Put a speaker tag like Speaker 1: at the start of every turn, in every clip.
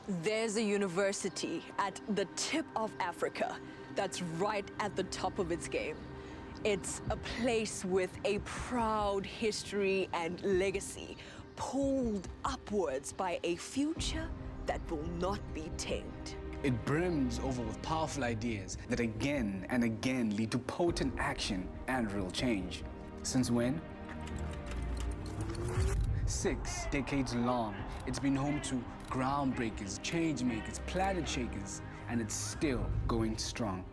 Speaker 1: There's a university at the tip of Africa that's right at the top of its game. It's a place with a proud history and legacy, pulled upwards by a future that will not be tamed.
Speaker 2: It brims over with powerful ideas that again and again lead to potent action and real change. Since when? 6 decades long, it's been home to groundbreakers, change makers, planet shakers, and it's still going strong.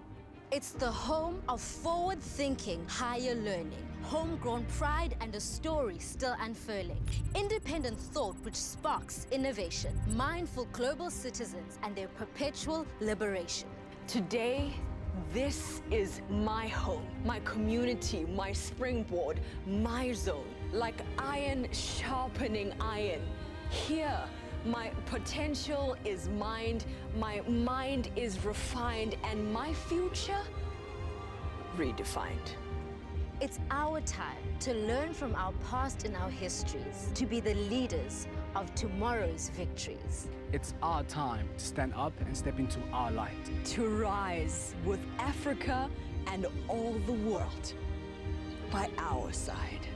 Speaker 3: It's the home of forward-thinking higher learning, homegrown pride and a story still unfurling, independent thought which sparks innovation, mindful global citizens and their perpetual liberation.
Speaker 1: Today, this is my home, my community, my springboard, my zone, like iron sharpening iron. Here, my potential is mined, my mind is refined, and my future redefined.
Speaker 3: It's our time to learn from our past and our histories, to be the leaders of tomorrow's victories.
Speaker 2: It's our time to stand up and step into our light.
Speaker 1: To rise with Africa and all the world by our side.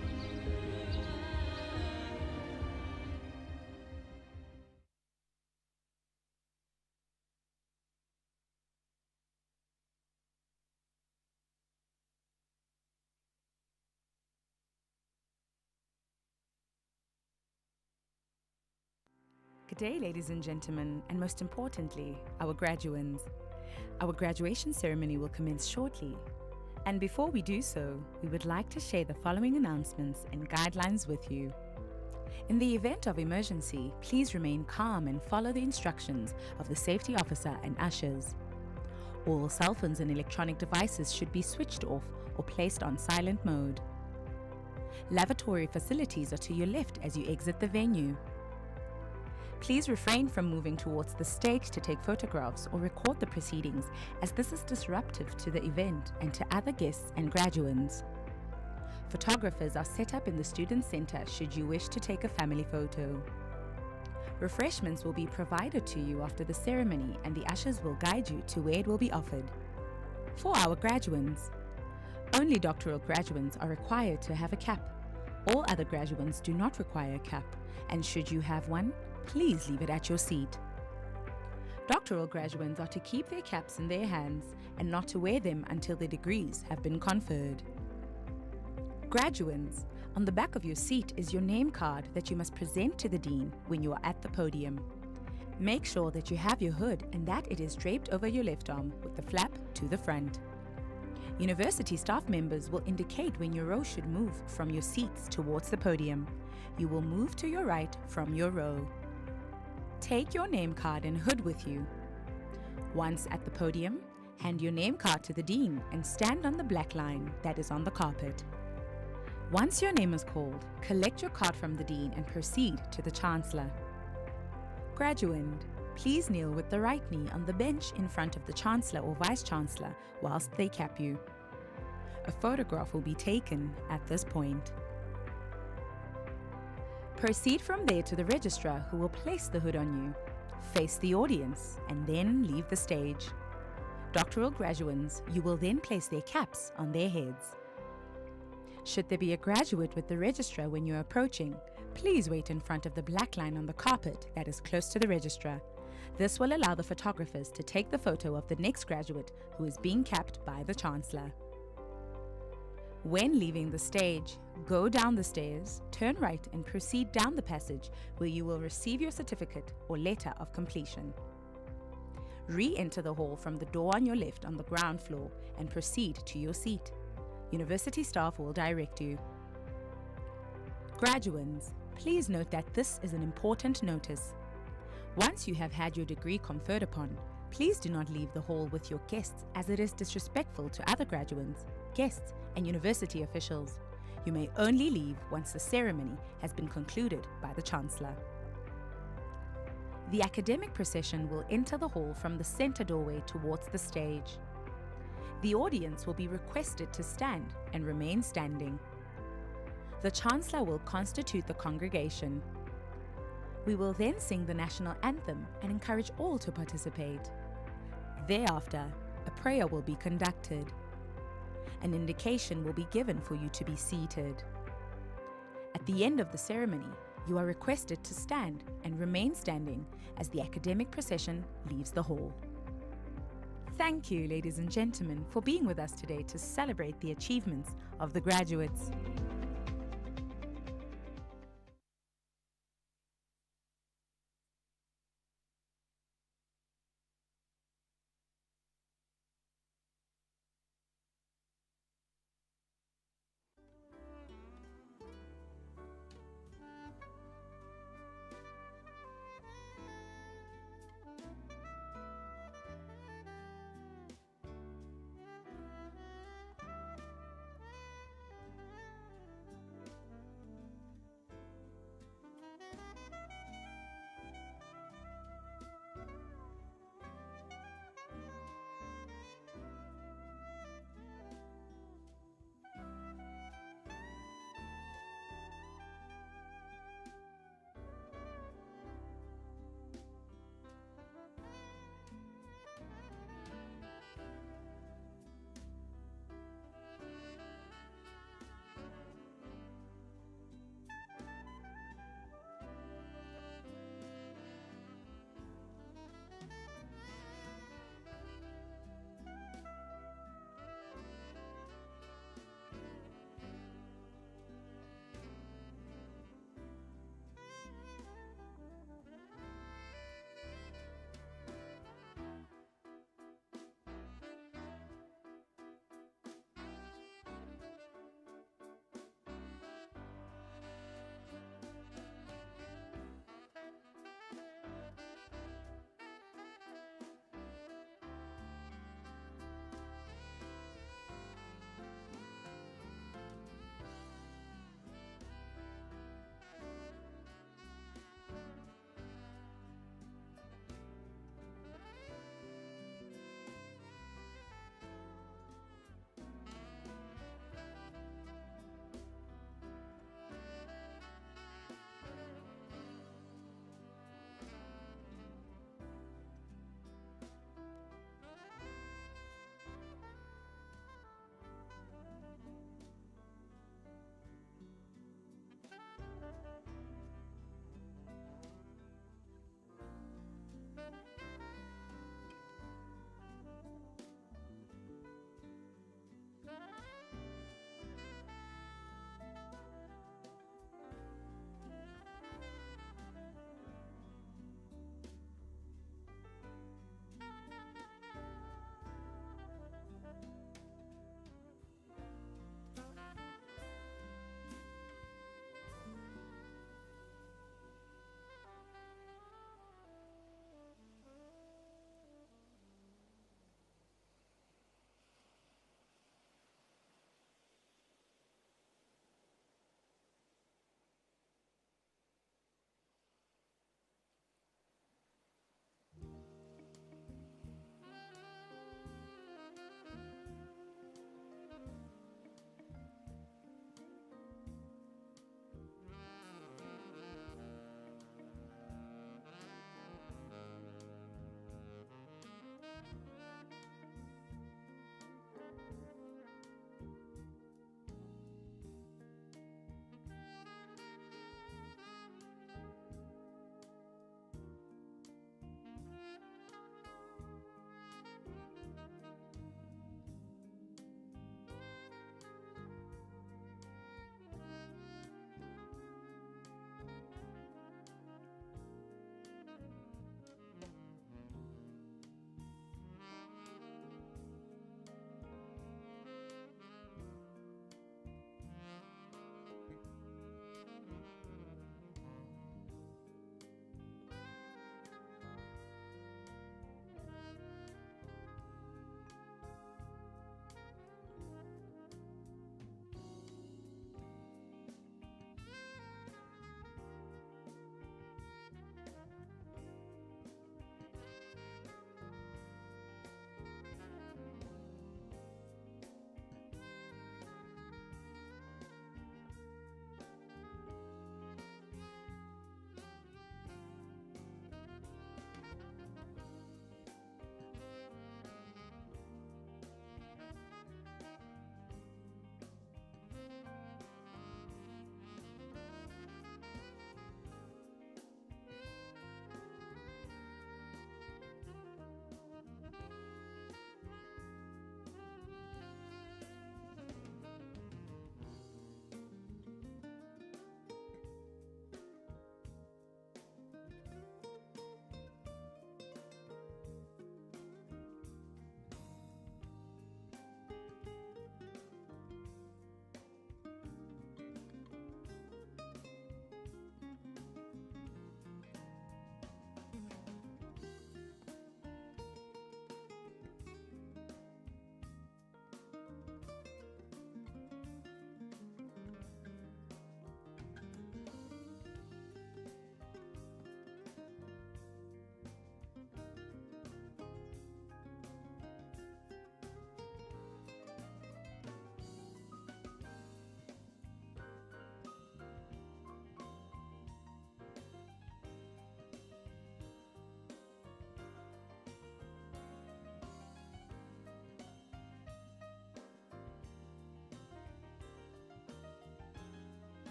Speaker 4: Good day, ladies and gentlemen, and most importantly, our graduands. Our graduation ceremony will commence shortly. And before we do so, we would like to share the following announcements and guidelines with you. In the event of emergency, please remain calm and follow the instructions of the safety officer and ushers. All cell phones and electronic devices should be switched off or placed on silent mode. Lavatory facilities are to your left as you exit the venue. Please refrain from moving towards the stage to take photographs or record the proceedings, as this is disruptive to the event and to other guests and graduands. Photographers are set up in the Student Center should you wish to take a family photo. Refreshments will be provided to you after the ceremony, and the ushers will guide you to where it will be offered. For our graduands, only doctoral graduands are required to have a cap. All other graduands do not require a cap, and should you have one, please leave it at your seat. Doctoral graduands are to keep their caps in their hands and not to wear them until their degrees have been conferred. Graduands, on the back of your seat is your name card that you must present to the Dean when you are at the podium. Make sure that you have your hood and that it is draped over your left arm with the flap to the front. University staff members will indicate when your row should move from your seats towards the podium. You will move to your right from your row. Take your name card and hood with you. Once at the podium, hand your name card to the Dean and stand on the black line that is on the carpet. Once your name is called, collect your card from the Dean and proceed to the Chancellor. Graduand, please kneel with the right knee on the bench in front of the Chancellor or Vice-Chancellor whilst they cap you. A photograph will be taken at this point. Proceed from there to the registrar, who will place the hood on you. Face the audience and then leave the stage. Doctoral graduands, you will then place their caps on their heads. Should there be a graduate with the registrar when you're approaching, please wait in front of the black line on the carpet that is close to the registrar. This will allow the photographers to take the photo of the next graduate who is being capped by the Chancellor. When leaving the stage, go down the stairs, turn right and proceed down the passage where you will receive your certificate or letter of completion. Re-enter the hall from the door on your left on the ground floor and proceed to your seat. University staff will direct you. Graduands, please note that this is an important notice. Once you have had your degree conferred upon, please do not leave the hall with your guests, as it is disrespectful to other graduands, guests, and university officials. You may only leave once the ceremony has been concluded by the Chancellor. The academic procession will enter the hall from the center doorway towards the stage. The audience will be requested to stand and remain standing. The Chancellor will constitute the congregation. We will then sing the national anthem and encourage all to participate. Thereafter, a prayer will be conducted. An indication will be given for you to be seated. At the end of the ceremony, you are requested to stand and remain standing as the academic procession leaves the hall. Thank you, ladies and gentlemen, for being with us today to celebrate the achievements of the graduates.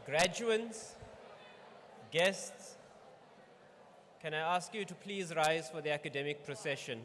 Speaker 5: Graduands, guests, can I ask you to please rise for the academic procession?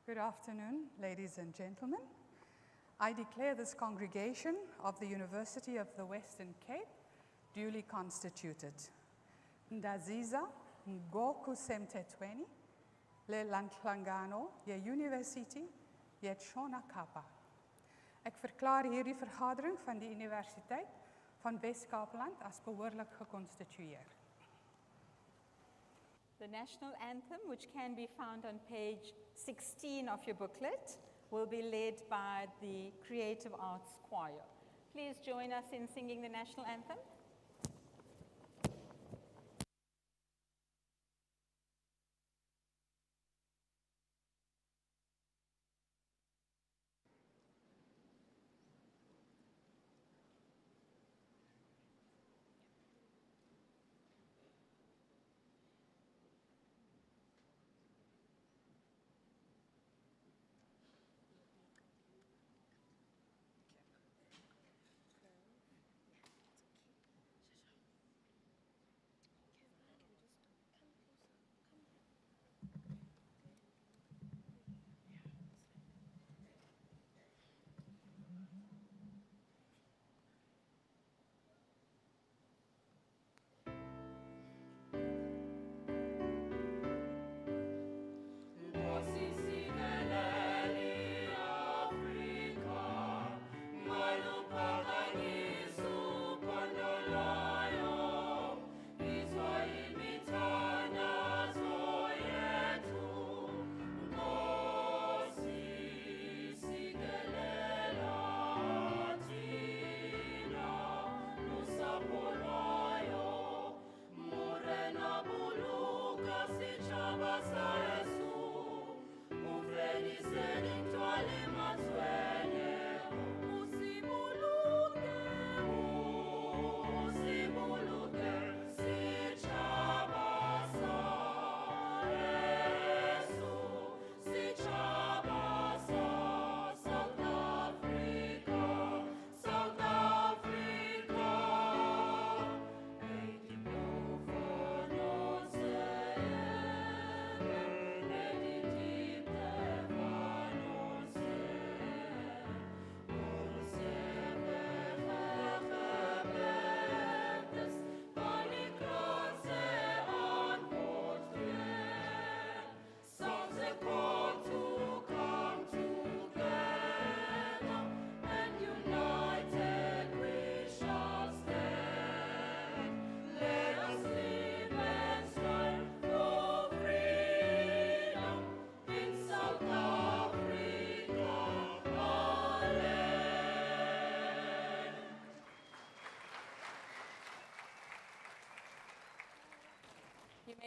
Speaker 6: Good afternoon, ladies and gentlemen. I declare this congregation of the University of the Western Cape duly constituted. Ndaziza ngoku semthethweni lelanhlangano ye-University yetshona Kapa. Ek verklaar hierdie vergadering van die Universiteit van Wes-Kaapland as behoorlik geconstitueer.
Speaker 7: The national anthem, which can be found on page 16 of your booklet, will be led by the Creative Arts Choir. Please join us in singing the national anthem.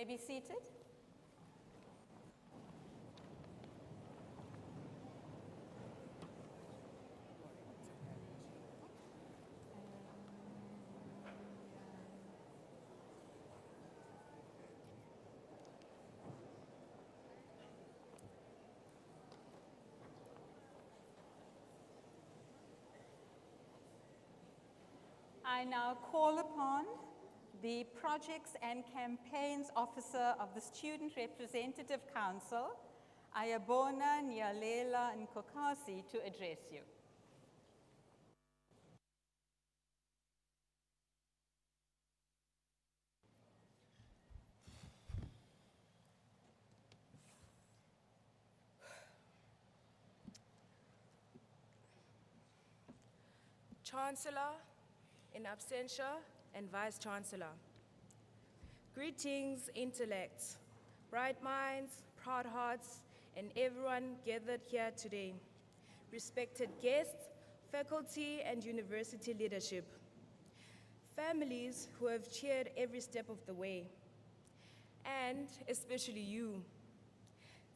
Speaker 7: May be seated. I now call upon the Projects and Campaigns Officer of the Student Representative Council, Ayabona Nyalela Nkokasi, to address you.
Speaker 8: Chancellor in absentia and Vice Chancellor. Greetings, intellects, bright minds, proud hearts, and everyone gathered here today. Respected guests, faculty, and university leadership. Families who have cheered every step of the way. And especially you,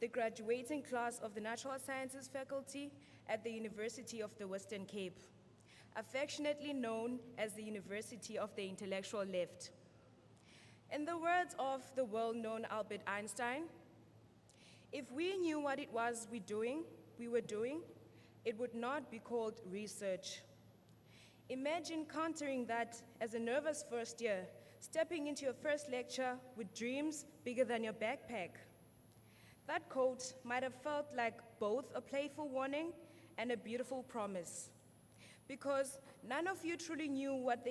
Speaker 8: the graduating class of the Natural Sciences faculty at the University of the Western Cape, affectionately known as the University of the Intellectual Left. In the words of the well-known Albert Einstein, if we knew what it was we were doing, it would not be called research. Imagine countering that as a nervous first year, stepping into your first lecture with dreams bigger than your backpack. That quote might have felt like both a playful warning and a beautiful promise, because none of you truly knew what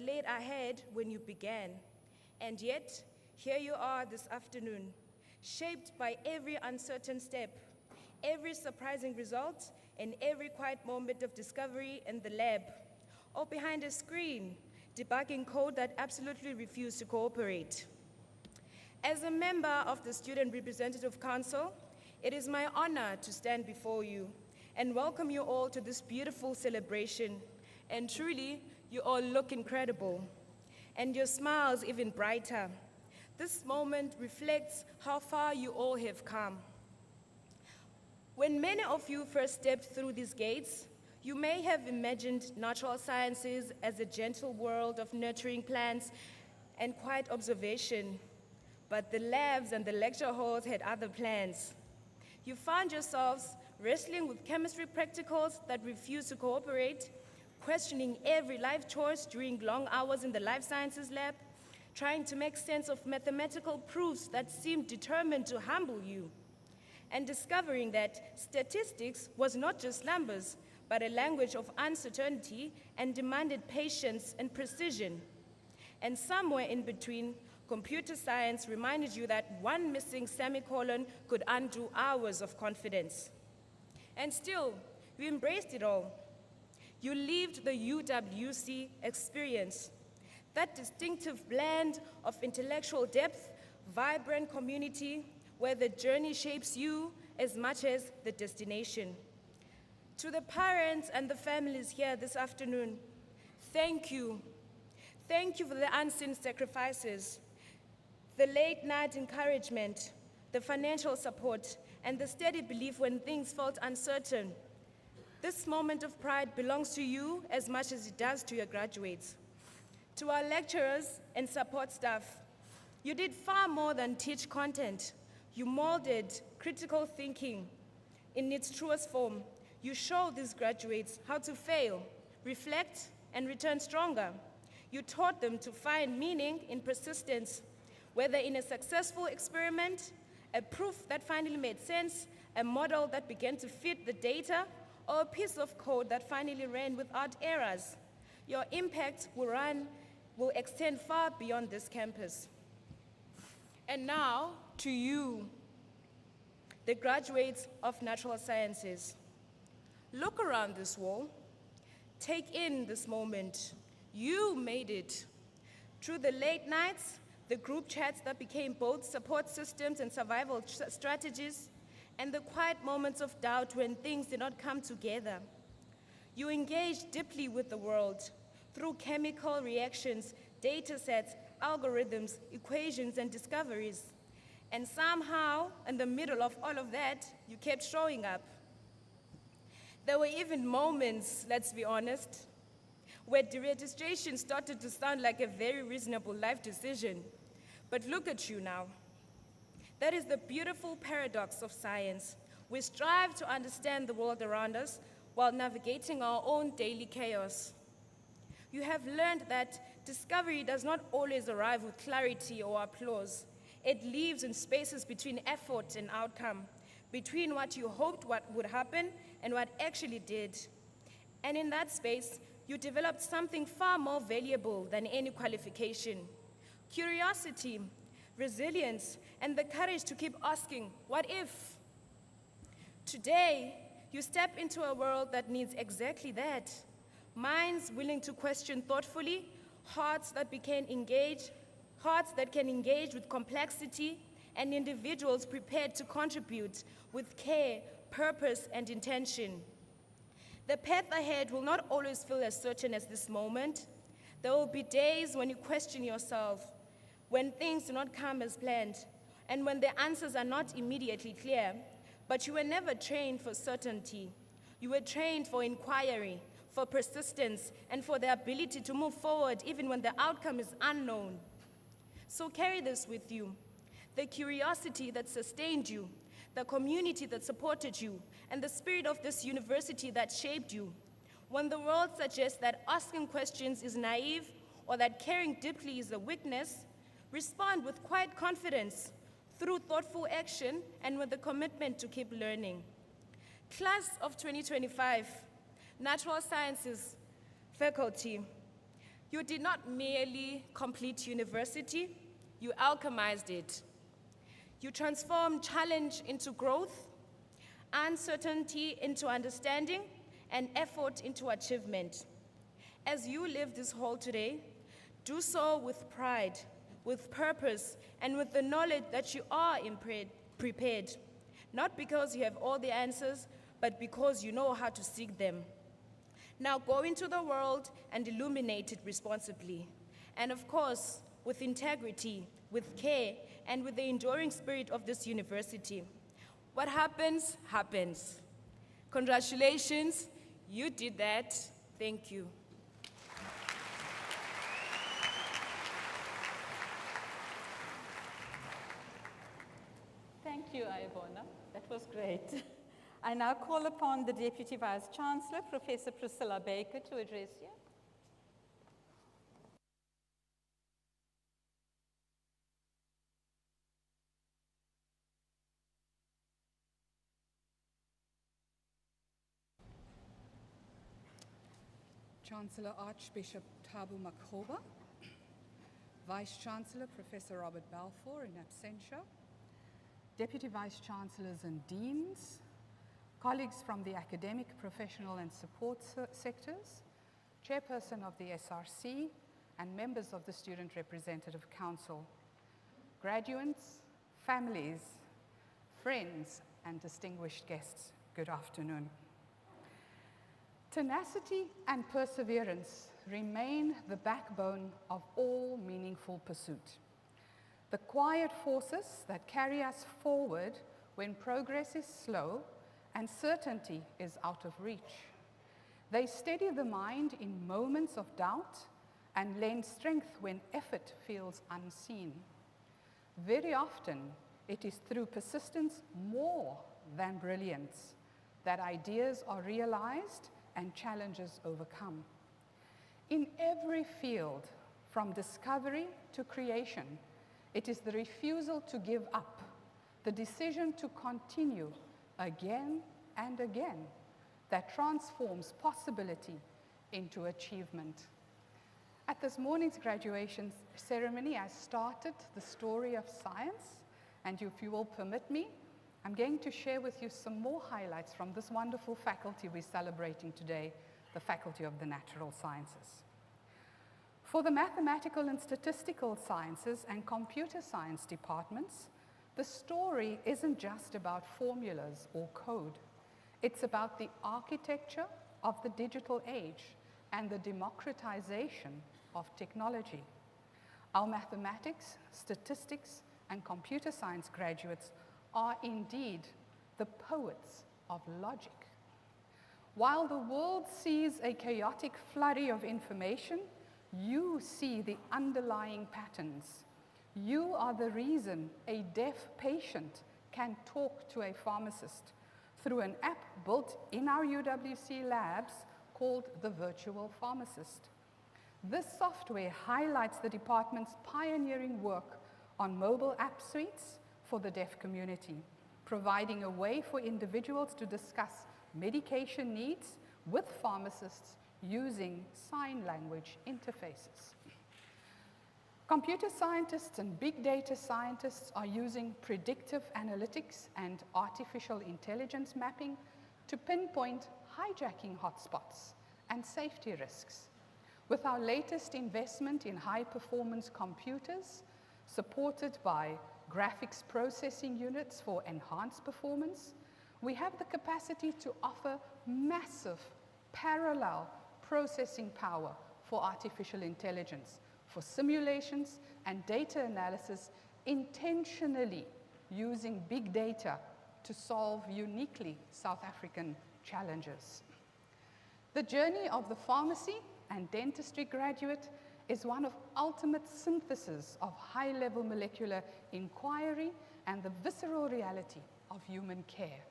Speaker 8: laid ahead when you began. And yet, here you are this afternoon, shaped by every uncertain step, every surprising result, and every quiet moment of discovery in the lab, or behind a screen, debugging code that absolutely refused to cooperate. As a member of the Student Representative Council, it is my honor to stand before you and welcome you all to this beautiful celebration. And truly, you all look incredible, and your smiles even brighter. This moment reflects how far you all have come. When many of you first stepped through these gates, you may have imagined natural sciences as a gentle world of nurturing plants and quiet observation, but the labs and the lecture halls had other plans. You found yourselves wrestling with chemistry practicals that refuse to cooperate, questioning every life choice during long hours in the life sciences lab, trying to make sense of mathematical proofs that seemed determined to humble you, and discovering that statistics was not just numbers, but a language of uncertainty and demanded patience and precision. And somewhere in between, computer science reminded you that one missing semicolon could undo hours of confidence. And still, you embraced it all. You lived the UWC experience, that distinctive blend of intellectual depth, vibrant community, where the journey shapes you as much as the destination. To the parents and the families here this afternoon, thank you. Thank you for the unseen sacrifices, the late night encouragement, the financial support, and the steady belief when things felt uncertain. This moment of pride belongs to you as much as it does to your graduates. To our lecturers and support staff, you did far more than teach content. You molded critical thinking in its truest form. You showed these graduates how to fail, reflect, and return stronger. You taught them to find meaning in persistence, whether in a successful experiment, a proof that finally made sense, a model that began to fit the data, or a piece of code that finally ran without errors. Your impact will extend far beyond this campus. And now, to you, the graduates of natural sciences. Look around this wall. Take in this moment. You made it. Through the late nights, the group chats that became both support systems and survival strategies, and the quiet moments of doubt when things did not come together. You engaged deeply with the world through chemical reactions, data sets, algorithms, equations, and discoveries. And somehow, in the middle of all of that, you kept showing up. There were even moments, let's be honest, where deregistration started to sound like a very reasonable life decision. But look at you now. That is the beautiful paradox of science. We strive to understand the world around us while navigating our own daily chaos. You have learned that discovery does not always arrive with clarity or applause. It lives in spaces between effort and outcome, between what you hoped what would happen and what actually did. And in that space, you developed something far more valuable than any qualification: curiosity, resilience, and the courage to keep asking, what if? Today, you step into a world that needs exactly that. Minds willing to question thoughtfully, hearts that can engage with complexity, and individuals prepared to contribute with care, purpose, and intention. The path ahead will not always feel as certain as this moment. There will be days when you question yourself, when things do not come as planned, and when the answers are not immediately clear. But you were never trained for certainty. You were trained for inquiry, for persistence, and for the ability to move forward even when the outcome is unknown. So carry this with you: the curiosity that sustained you, the community that supported you, and the spirit of this university that shaped you. When the world suggests that asking questions is naive or that caring deeply is a weakness, respond with quiet confidence, through thoughtful action, and with the commitment to keep learning. Class of 2025, Natural Sciences faculty, you did not merely complete university, you alchemized it. You transformed challenge into growth, uncertainty into understanding, and effort into achievement. As you leave this hall today, do so with pride, with purpose, and with the knowledge that you are prepared, not because you have all the answers, but because you know how to seek them. Now go into the world and illuminate it responsibly, and of course, with integrity, with care, and with the enduring spirit of this university. What happens, happens. Congratulations, you did that. Thank you.
Speaker 7: Thank you, Ayabona. That was great. I now call upon the Deputy Vice-Chancellor, Professor Priscilla Baker, to address you.
Speaker 6: Chancellor Archbishop Thabo Makgoba, Vice-Chancellor Professor Robert Balfour in absentia, Deputy Vice-Chancellors and Deans, colleagues from the academic, professional, and support sectors, Chairperson of the SRC, and members of the Student Representative Council, graduates, families, friends, and distinguished guests, good afternoon. Tenacity and perseverance remain the backbone of all meaningful pursuit. The quiet forces that carry us forward when progress is slow and certainty is out of reach. They steady the mind in moments of doubt and lend strength when effort feels unseen. Very often, it is through persistence more than brilliance that ideas are realized and challenges overcome. In every field, from discovery to creation, it is the refusal to give up, the decision to continue again and again, that transforms possibility into achievement. At this morning's graduation ceremony, I started the story of science, and if you will permit me, I'm going to share with you some more highlights from this wonderful faculty we're celebrating today, the Faculty of the Natural Sciences. For the Mathematical and Statistical Sciences and Computer Science departments, the story isn't just about formulas or code. It's about the architecture of the digital age and the democratization of technology. Our mathematics, statistics, and computer science graduates are indeed the poets of logic. While the world sees a chaotic flurry of information, you see the underlying patterns. You are the reason a deaf patient can talk to a pharmacist through an app built in our UWC labs called the Virtual Pharmacist. This software highlights the department's pioneering work on mobile app suites for the deaf community, providing a way for individuals to discuss medication needs with pharmacists using sign language interfaces. Computer scientists and big data scientists are using predictive analytics and artificial intelligence mapping to pinpoint hijacking hotspots and safety risks. With our latest investment in high-performance computers, supported by graphics processing units for enhanced performance, we have the capacity to offer massive parallel processing power for artificial intelligence, for simulations and data analysis, intentionally using big data to solve uniquely South African challenges. The journey of the pharmacy and dentistry graduate is one of ultimate synthesis of high-level molecular inquiry and the visceral reality of human care.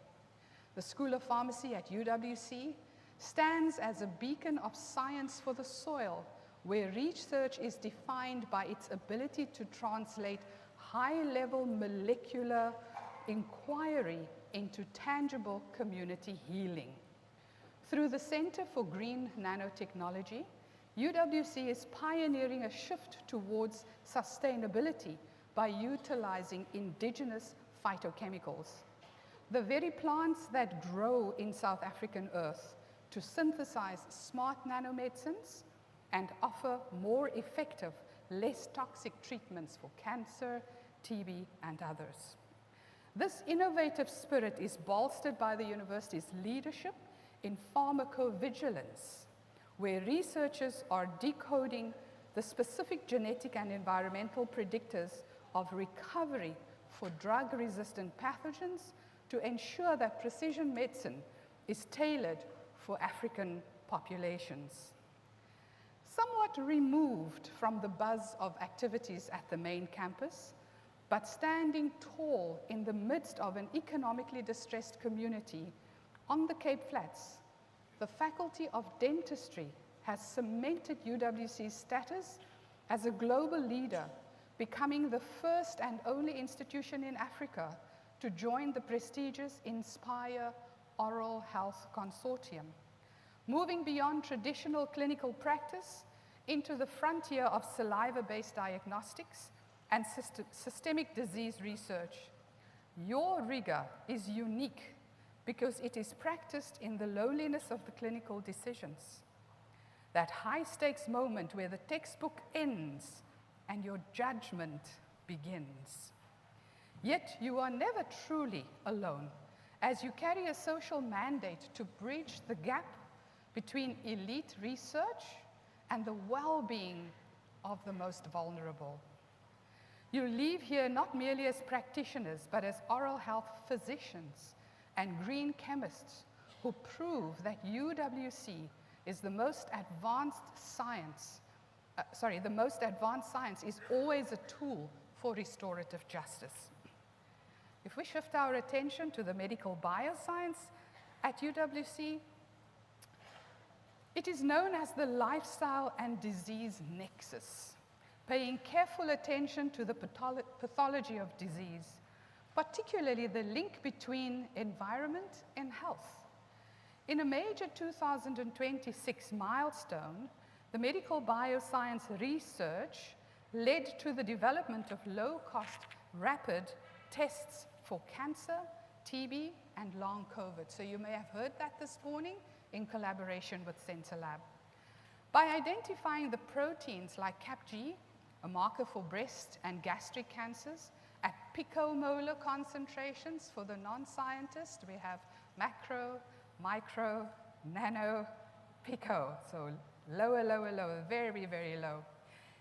Speaker 6: The School of Pharmacy at UWC stands as a beacon of science for the soil, where research is defined by its ability to translate high-level molecular inquiry into tangible community healing. Through the Center for Green Nanotechnology, UWC is pioneering a shift towards sustainability by utilizing indigenous phytochemicals, the very plants that grow in South African earth, to synthesize smart nanomedicines and offer more effective, less toxic treatments for cancer, TB, and others. This innovative spirit is bolstered by the university's leadership in pharmacovigilance, where researchers are decoding the specific genetic and environmental predictors of recovery for drug-resistant pathogens to ensure that precision medicine is tailored for African populations. Somewhat removed from the buzz of activities at the main campus, but standing tall in the midst of an economically distressed community on the Cape Flats, the Faculty of Dentistry has cemented UWC's status as a global leader, becoming the first and only institution in Africa to join the prestigious Inspire Oral Health Consortium, moving beyond traditional clinical practice into the frontier of saliva-based diagnostics and systemic disease research. Your rigor is unique because it is practiced in the lowliness of the clinical decisions. That high-stakes moment where the textbook ends and your judgment begins. Yet you are never truly alone, as you carry a social mandate to bridge the gap between elite research and the well-being of the most vulnerable. You leave here not merely as practitioners, but as oral health physicians and green chemists who prove that UWC is the most advanced science. The most advanced science is always a tool for restorative justice. If we shift our attention to the medical bioscience at UWC, it is known as the lifestyle and disease nexus, paying careful attention to the pathology of disease, particularly the link between environment and health. In a major 2026 milestone, the medical bioscience research led to the development of low-cost, rapid tests for cancer, TB, and long COVID. So you may have heard that this morning in collaboration with CenterLab. By identifying the proteins like CAPG, a marker for breast and gastric cancers, at picomolar concentrations for the non-scientist, we have macro, micro, nano, pico, so lower, lower, lower, very, very low.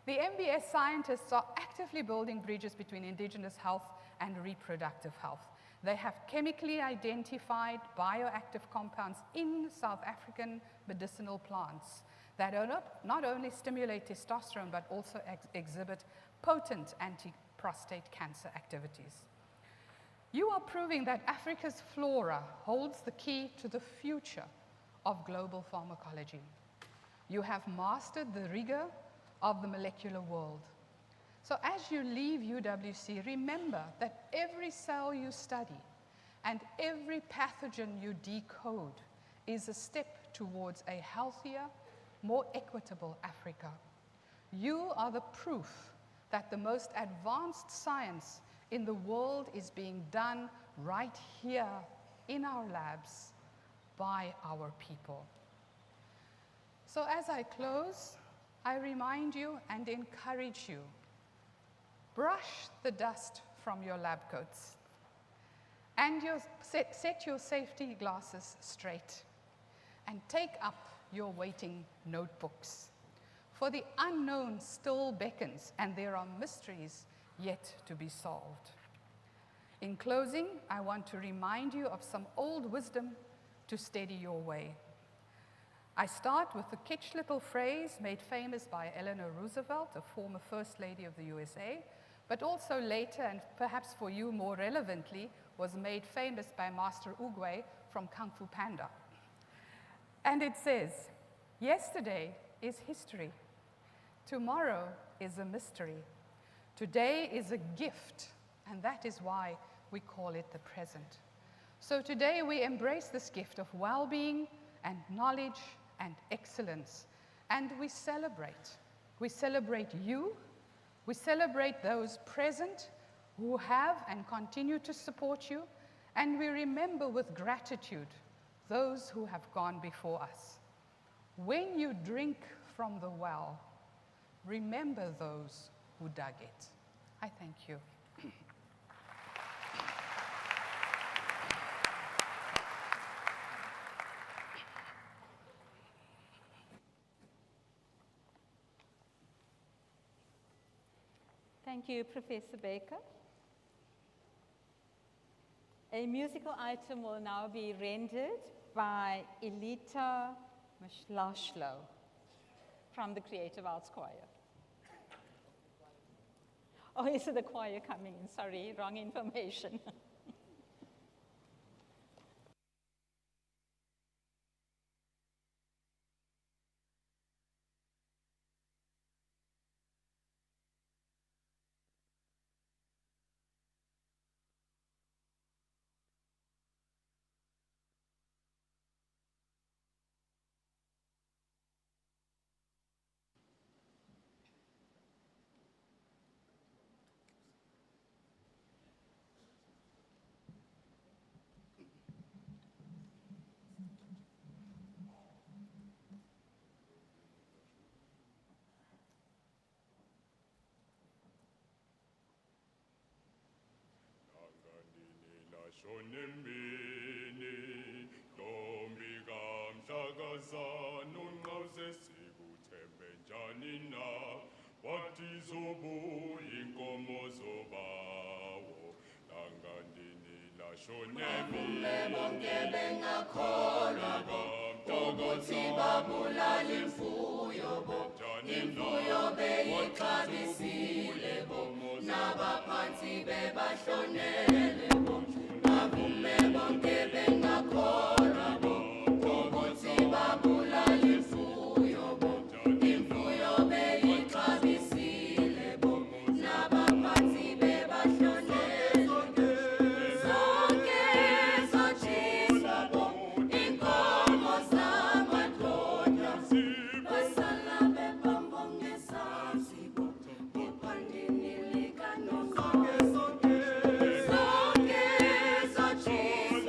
Speaker 6: The MBS scientists are actively building bridges between indigenous health and reproductive health. They have chemically identified bioactive compounds in South African medicinal plants that not only stimulate testosterone but also exhibit potent anti-prostate cancer activities. You are proving that Africa's flora holds the key to the future of global pharmacology. You have mastered the rigor of the molecular world. So as you leave UWC, remember that every cell you study and every pathogen you decode is a step towards a healthier, more equitable Africa. You are the proof that the most advanced science in the world is being done right here in our labs by our people. So as I close, I remind you and encourage you, brush the dust from your lab coats and set your safety glasses straight and take up your waiting notebooks. For the unknown still beckons and there are mysteries yet to be solved. In closing, I want to remind you of some old wisdom to steady your way. I start with the kitsch little phrase made famous by Eleanor Roosevelt, a former First Lady of the USA, but also later, and perhaps for you more relevantly, was made famous by Master Oogway from Kung Fu Panda. And it says, yesterday is history. Tomorrow is a mystery. Today is a gift, and that is why we call it the present. So today we embrace this gift of well-being and knowledge and excellence, and we celebrate. We celebrate you, we celebrate those present who have and continue to support you, and we remember with gratitude those who have gone before us. When you drink from the well, remember those who dug it. I thank you.
Speaker 7: Thank you, Professor Baker. A musical item will now be rendered by Elita Mshlashlo from the Creative Arts Choir. Oh, is it the choir coming in? Sorry, wrong information.
Speaker 9: Shonembini, Dombi Gamsagaza, Nungause Sibutembe Janina, Batizobu, Inkomozobawo, Langandini, La Shonembini, Bongebenga Kora, Togoti Babula, Limfuyo, Janina, Be, Kabisile, Naba Panti, Beba Shonele,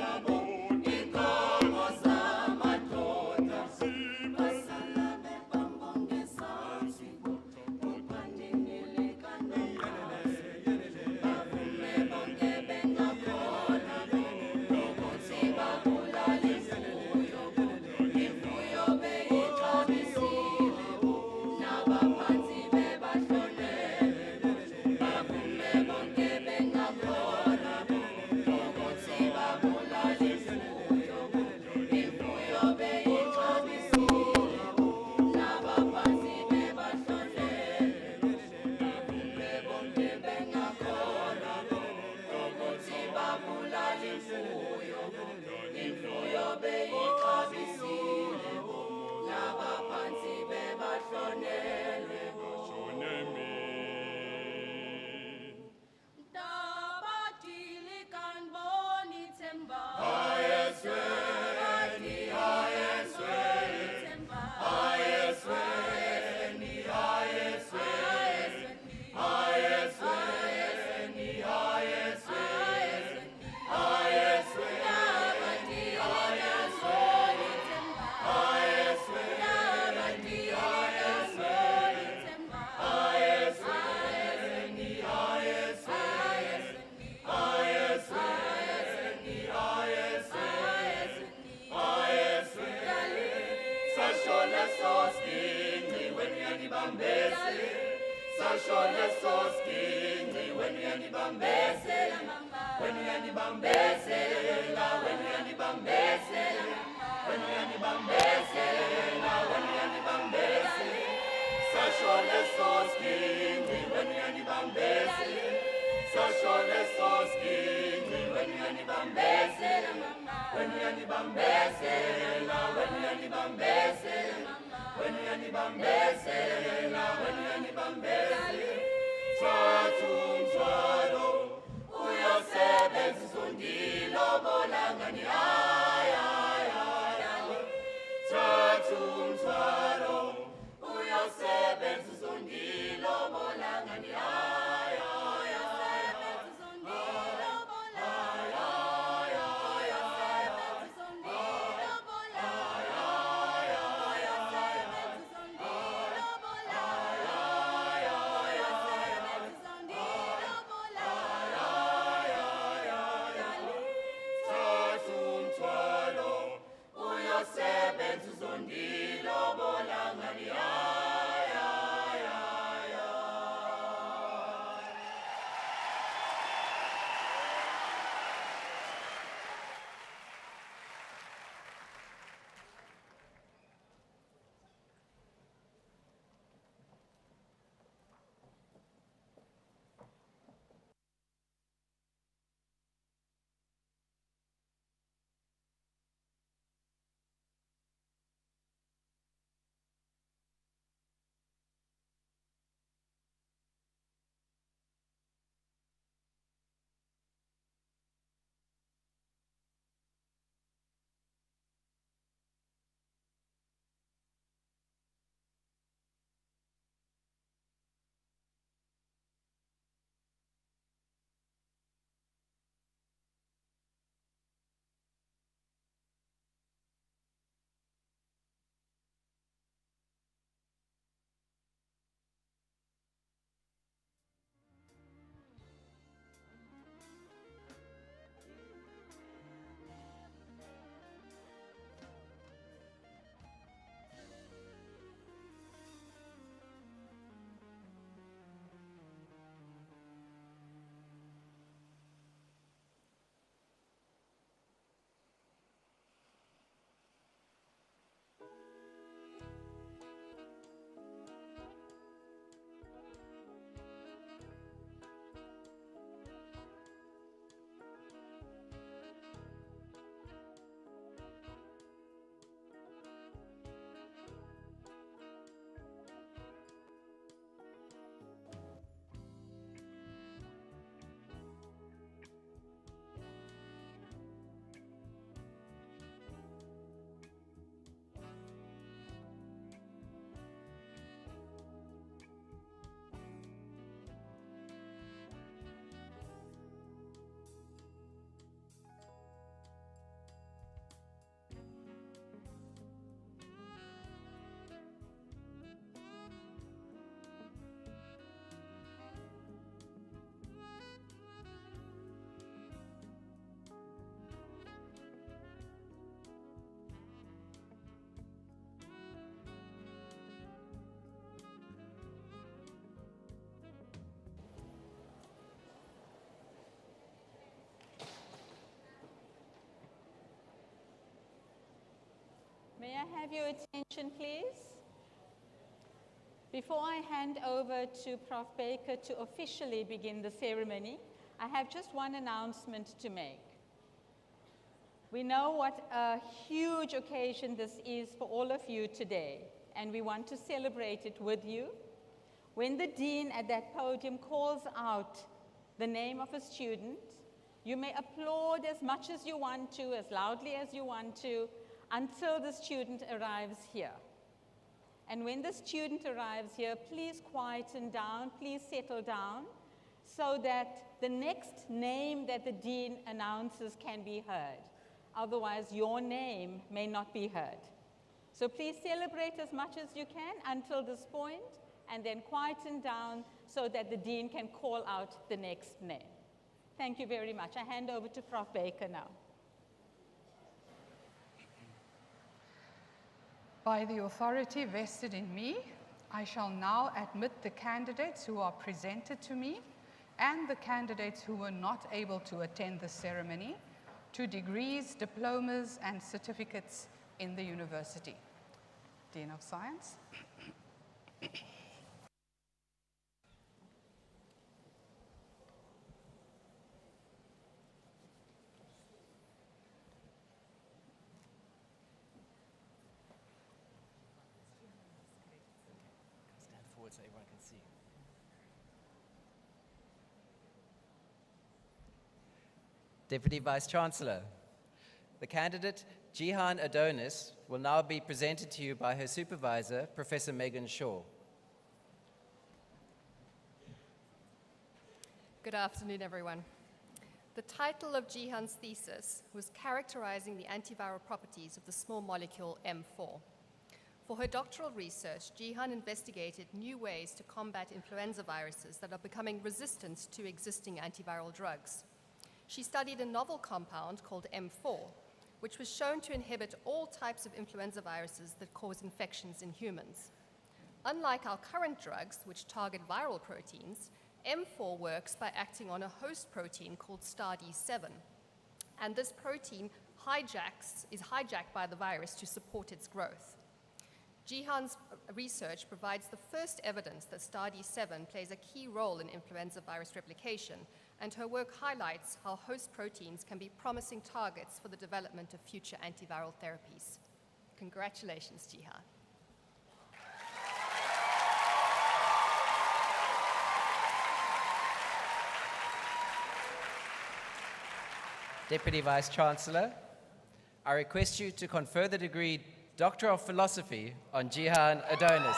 Speaker 9: Sabon
Speaker 7: May I have your attention, please? Before I hand over to Prof. Baker to officially begin the ceremony, I have just one announcement to make. We know what a huge occasion this is for all of you today, and we want to celebrate it with you. When the dean at that podium calls out the name of a student, you may applaud as much as you want to, as loudly as you want to, until the student arrives here. And when the student arrives here, please quieten down, please settle down, so that the next name that the dean announces can be heard. Otherwise, your name may not be heard. So please celebrate as much as you can until this point, and then quieten down so that the dean can call out the next name. Thank you very much. I hand over to Prof. Baker now.
Speaker 6: By the authority vested in me, I shall now admit the candidates who are presented to me and the candidates who were not able to attend the ceremony to degrees, diplomas, and certificates in the university. Dean of Science.
Speaker 10: Stand forward so everyone can see. Deputy Vice Chancellor, the candidate Jihan Adonis will now be presented to you by her supervisor, Professor Megan Shaw.
Speaker 11: Good afternoon, everyone. The title of Jihan's thesis was characterizing the antiviral properties of the small molecule M4. For her doctoral research, Jihan investigated new ways to combat influenza viruses that are becoming resistant to existing antiviral drugs. She studied a novel compound called M4, which was shown to inhibit all types of influenza viruses that cause infections in humans. Unlike our current drugs, which target viral proteins, M4 works by acting on a host protein called STAR-D7, and this protein is hijacked by the virus to support its growth. Jihan's research provides the first evidence that STAR-D7 plays a key role in influenza virus replication, and her work highlights how host proteins can be promising targets for the development of future antiviral therapies. Congratulations, Jihan.
Speaker 10: Deputy Vice Chancellor, I request you to confer the degree Doctor of Philosophy on Jihan Adonis.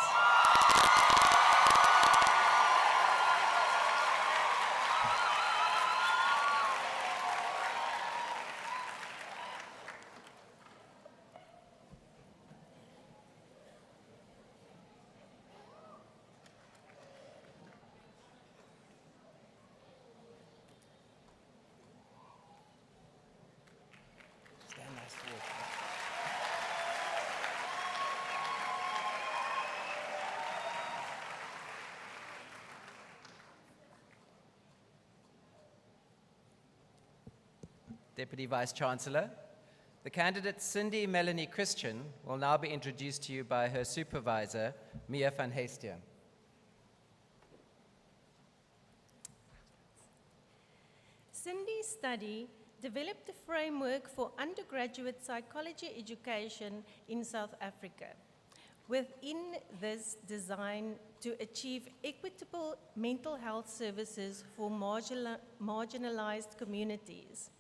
Speaker 10: Stand nice forward. Deputy Vice Chancellor, the candidate Cindy Melanie Christian will now be introduced to you by her supervisor, Mia van Heestian.
Speaker 12: Cindy's study developed a framework for undergraduate psychology education in South Africa. Within this design to achieve equitable mental health services for marginalized communities.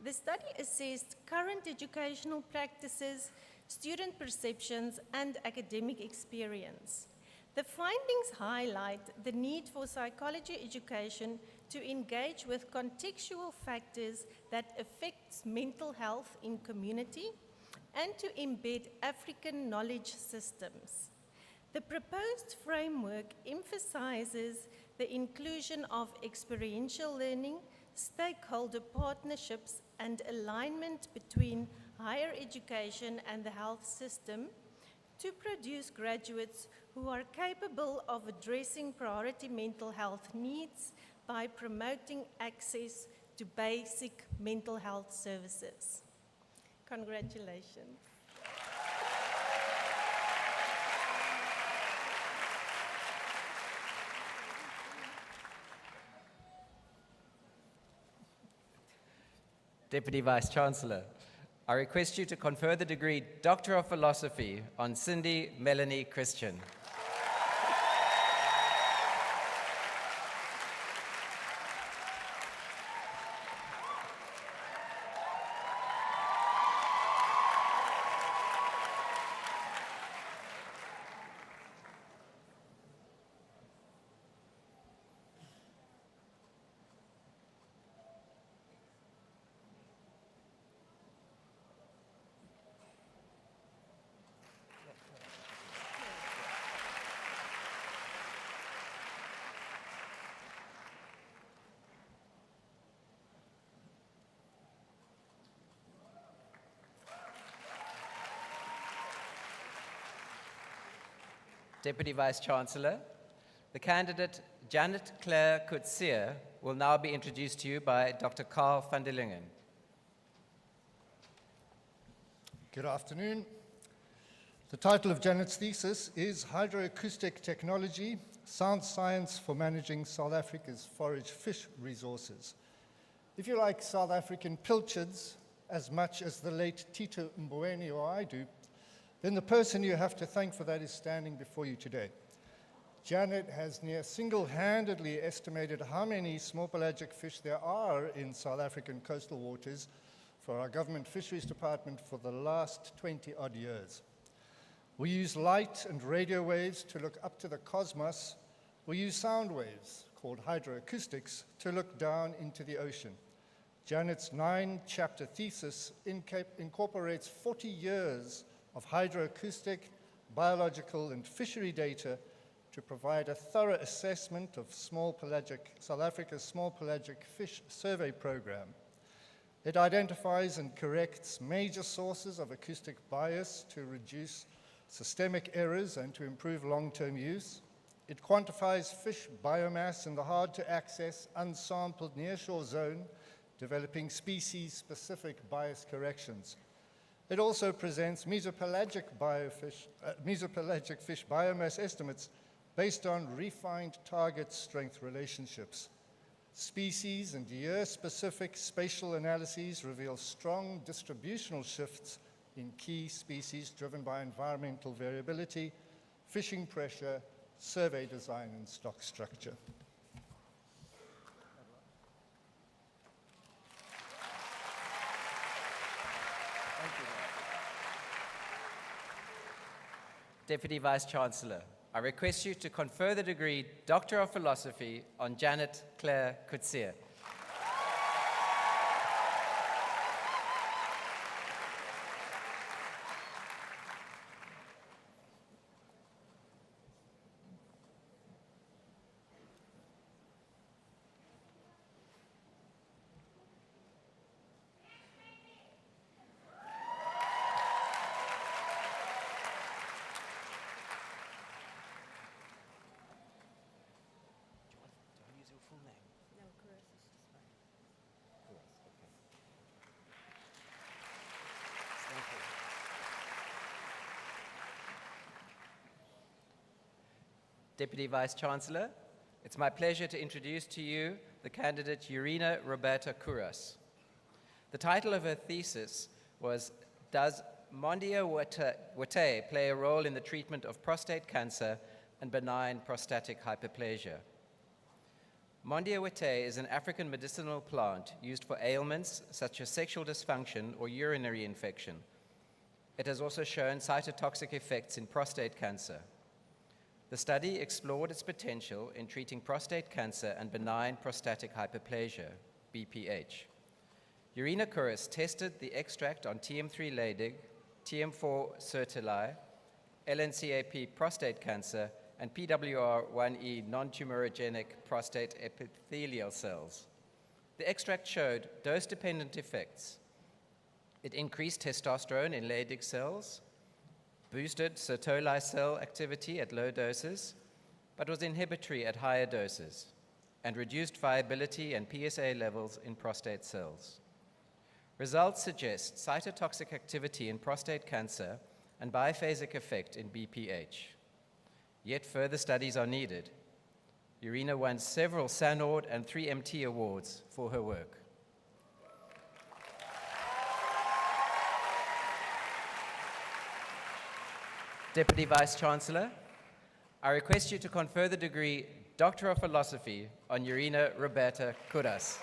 Speaker 12: The study assessed current educational practices, student perceptions, and academic experience. The findings highlight the need for psychology education to engage with contextual factors that affect mental health in community and to embed African knowledge systems. The proposed framework emphasizes the inclusion of experiential learning, stakeholder partnerships, and alignment between higher education and the health system to produce graduates who are capable of addressing priority mental health needs by promoting access to basic mental health services. Congratulations.
Speaker 10: Deputy Vice Chancellor, I request you to confer the degree Doctor of Philosophy on Cindy Melanie Christian. Deputy Vice Chancellor, the candidate Janet Claire Coetzee will now be introduced to you by Dr. Carl van der Lingen.
Speaker 13: Good afternoon. The title of Janet's thesis is Hydroacoustic Technology, Sound Science for Managing South Africa's Forage Fish Resources. If you like South African pilchards as much as the late Tito Mboweni or I do, then the person you have to thank for that is standing before you today. Janet has near single-handedly estimated how many small pelagic fish there are in South African coastal waters for our government fisheries department for the last 20-odd years. We use light and radio waves to look up to the cosmos. We use sound waves, called hydroacoustics, to look down into the ocean. Janet's 9-chapter thesis incorporates 40 years of hydroacoustic, biological, and fishery data to provide a thorough assessment of South Africa's small pelagic fish survey program. It identifies and corrects major sources of acoustic bias to reduce systemic errors and to improve long-term use. It quantifies fish biomass in the hard-to-access, unsampled nearshore zone, developing species-specific bias corrections. It also presents mesopelagic fish biomass estimates based on refined target strength relationships. Species and year-specific spatial analyses reveal strong distributional shifts in key species driven by environmental variability, fishing pressure, survey design, and stock structure.
Speaker 10: Thank you. Deputy Vice-Chancellor, I request you to confer the degree Doctor of Philosophy on Janet Claire Coetzee. Deputy Vice-Chancellor, it's my pleasure to introduce to you the candidate Urina Roberta Kouras. The title of her thesis was, Does Mondia Wate play a role in the treatment of prostate cancer and benign prostatic hyperplasia? Mondia Wate is an African medicinal plant used for ailments such as sexual dysfunction or urinary infection. It has also shown cytotoxic effects in prostate cancer. The study explored its potential in treating prostate cancer and benign prostatic hyperplasia, BPH. Urina Kouras tested the extract on TM3 Leydig, TM4 Sertoli, LNCAP prostate cancer, and PWR1E non-tumorigenic prostate epithelial cells. The extract showed dose-dependent effects. It increased testosterone in Leydig cells, boosted Sertoli cell activity at low doses, but was inhibitory at higher doses, and reduced viability and PSA levels in prostate cells. Results suggest cytotoxic activity in prostate cancer and biphasic effect in BPH. Yet further studies are needed. Urina won several SANORD and 3MT awards for her work. Deputy Vice-Chancellor, I request you to confer the degree Doctor of Philosophy on Urina Roberta Kouras.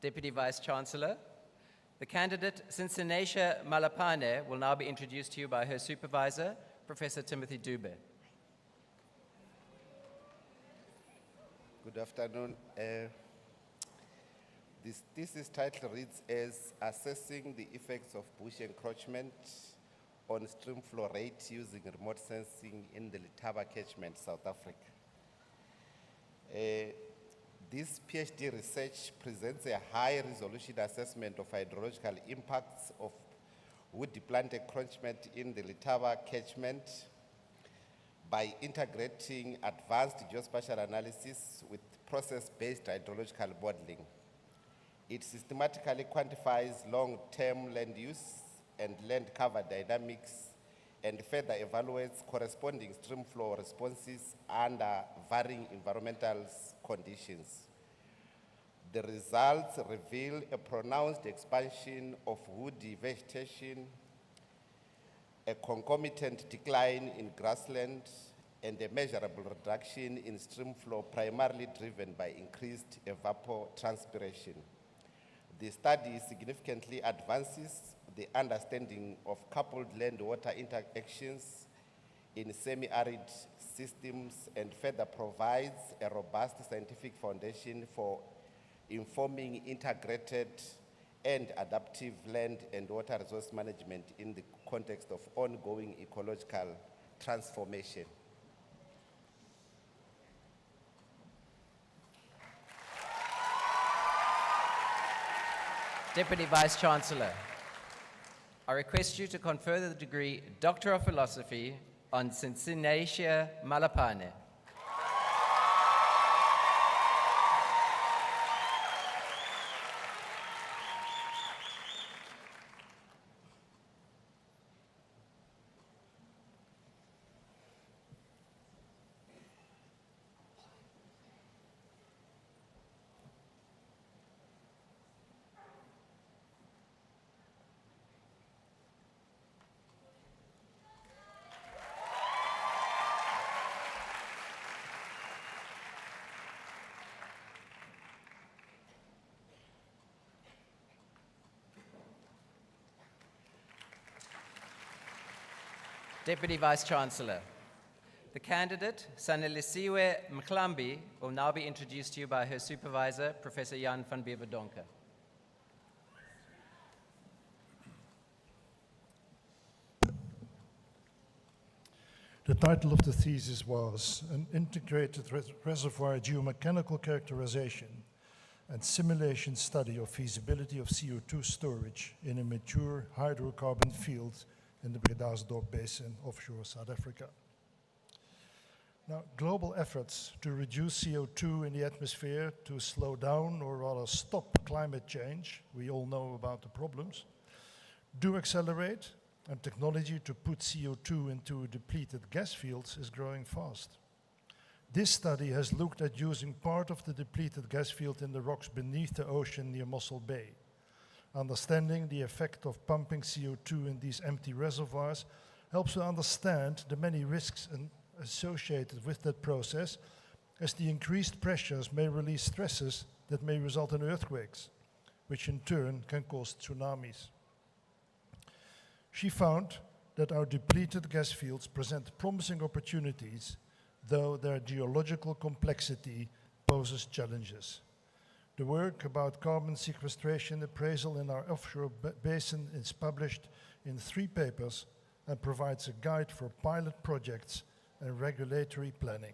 Speaker 10: Deputy Vice Chancellor. The candidate, Cincinnatia Malapane, will now be introduced to you by her supervisor, Professor Timothy Dube.
Speaker 14: Good afternoon. This thesis title reads as Assessing the Effects of Bush Encroachment on Stream Flow Rate Using Remote Sensing in the Letaba Catchment, South Africa. This PhD research presents a high-resolution assessment of hydrological impacts of woody plant encroachment in the Letaba catchment by integrating advanced geospatial analysis with process-based hydrological modeling. It systematically quantifies long-term land use and land cover dynamics and further evaluates corresponding stream flow responses under varying environmental conditions. The results reveal a pronounced expansion of woody vegetation, a concomitant decline in grassland, and a measurable reduction in stream flow primarily driven by increased evapotranspiration. The study significantly advances the understanding of coupled land-water interactions in semi-arid systems and further provides a robust scientific foundation for informing integrated and adaptive land and water resource management in the context of ongoing ecological transformation.
Speaker 10: Deputy Vice Chancellor, I request you to confer the degree Doctor of Philosophy on Cincinnatia Malapane. Deputy Vice Chancellor, the candidate, Sanelisiwe Mklambi, will now be introduced to you by her supervisor, Professor Jan van Beverdenker.
Speaker 15: The title of the thesis was An Integrated Reservoir Geomechanical Characterization and Simulation Study of Feasibility of CO2 Storage in a Mature Hydrocarbon Field in the Bredasdorp Basin offshore South Africa. Now, global efforts to reduce CO2 in the atmosphere to slow down or rather stop climate change, we all know about the problems, do accelerate, and technology to put CO2 into depleted gas fields is growing fast. This study has looked at using part of the depleted gas field in the rocks beneath the ocean near Mossel Bay. Understanding the effect of pumping CO2 in these empty reservoirs helps to understand the many risks associated with that process, as the increased pressures may release stresses that may result in earthquakes, which in turn can cause tsunamis. She found that our depleted gas fields present promising opportunities, though their geological complexity poses challenges. The work about carbon sequestration appraisal in our offshore basin is published in 3 papers and provides a guide for pilot projects and regulatory planning.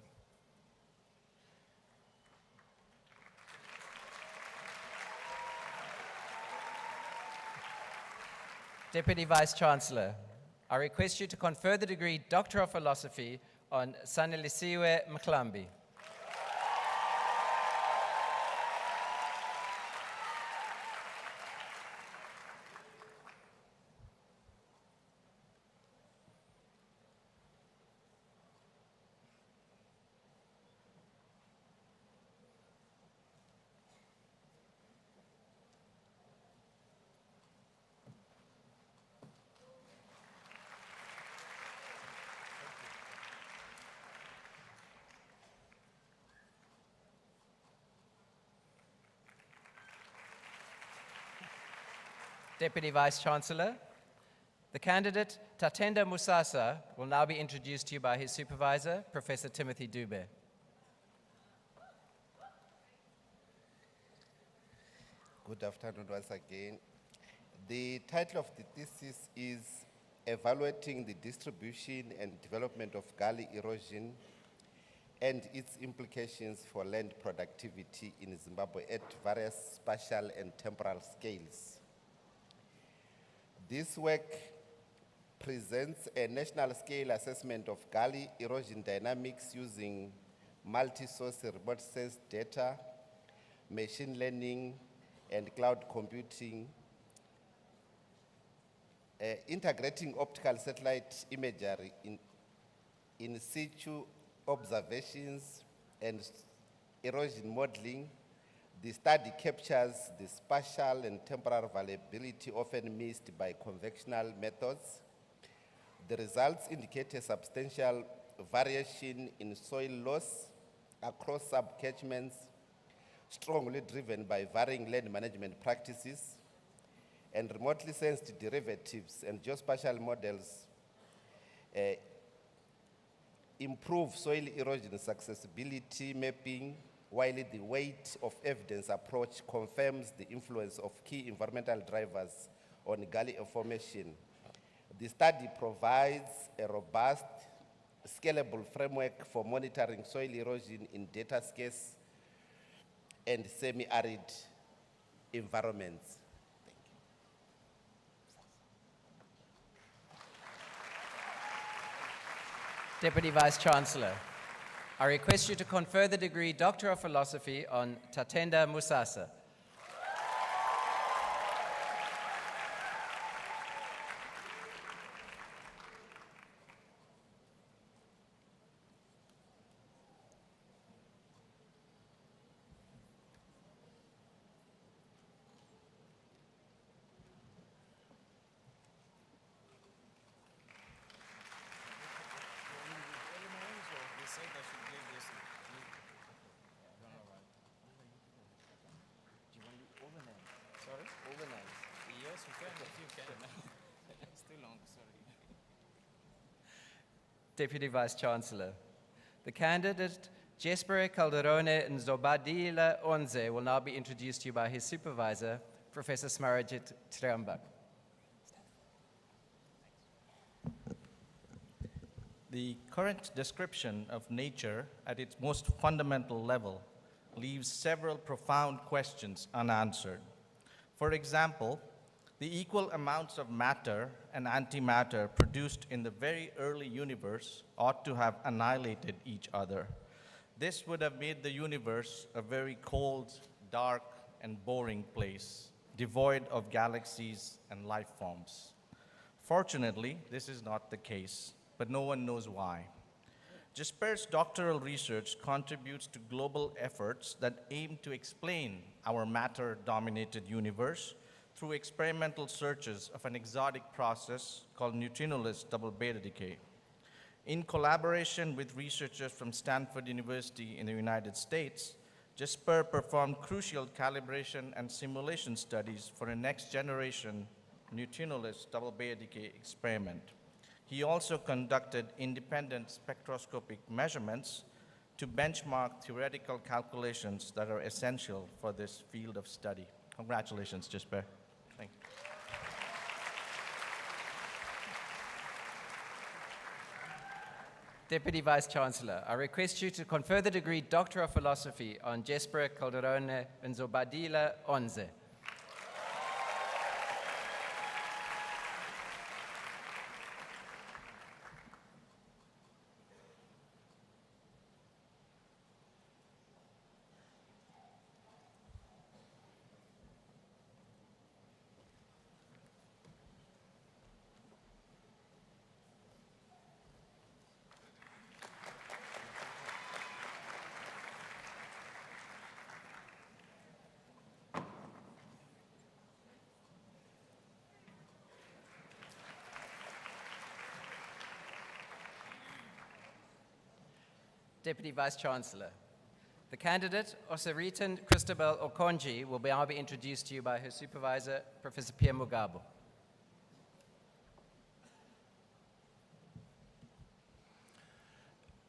Speaker 10: Deputy Vice Chancellor, I request you to confer the degree Doctor of Philosophy on Sanelisiwe Mklambi. Deputy Vice Chancellor. The candidate, Tatenda Musasa, will now be introduced to you by his supervisor, Professor Timothy Dube.
Speaker 14: Good afternoon once again. The title of the thesis is Evaluating the Distribution and Development of Gully Erosion and its Implications for Land Productivity in Zimbabwe at various spatial and temporal scales. This work presents a national scale assessment of gully erosion dynamics using multi-source remote sense data, machine learning, and cloud computing, integrating optical satellite imagery in situ observations and erosion modeling. The study captures the spatial and temporal variability often missed by conventional methods. The results indicate a substantial variation in soil loss across sub-catchments, strongly driven by varying land management practices, and remotely sensed derivatives and geospatial models improve soil erosion successibility mapping, while the weight of evidence approach confirms the influence of key environmental drivers on gully formation. The study provides a robust, scalable framework for monitoring soil erosion in data-scarce and semi-arid environments.
Speaker 10: Deputy Vice Chancellor, I request you to confer the degree Doctor of Philosophy on Tatenda Musasa. Deputy Vice Chancellor. The candidate, Jesper Calderone Nzobadila Onze, will now be introduced to you by his supervisor, Professor Smarajit Triambak.
Speaker 16: The current description of nature at its most fundamental level leaves several profound questions unanswered. For example, the equal amounts of matter and antimatter produced in the very early universe ought to have annihilated each other. This would have made the universe a very cold, dark, and boring place, devoid of galaxies and life forms. Fortunately, this is not the case, but no one knows why. Jesper's doctoral research contributes to global efforts that aim to explain our matter-dominated universe through experimental searches of an exotic process called neutrinoless double beta decay. In collaboration with researchers from Stanford University in the United States, Jesper performed crucial calibration and simulation studies for a next-generation neutrinoless double beta decay experiment. He also conducted independent spectroscopic measurements to benchmark theoretical calculations that are essential for this field of study. Congratulations, Jesper. Thank you.
Speaker 10: Deputy Vice Chancellor, I request you to confer the degree Doctor of Philosophy on Jesper Calderone Nzobadila Onze. Deputy Vice Chancellor, The candidate, Osiritan Christabel Okonji, will now be introduced to you by her supervisor, Professor Pierre Mugabo.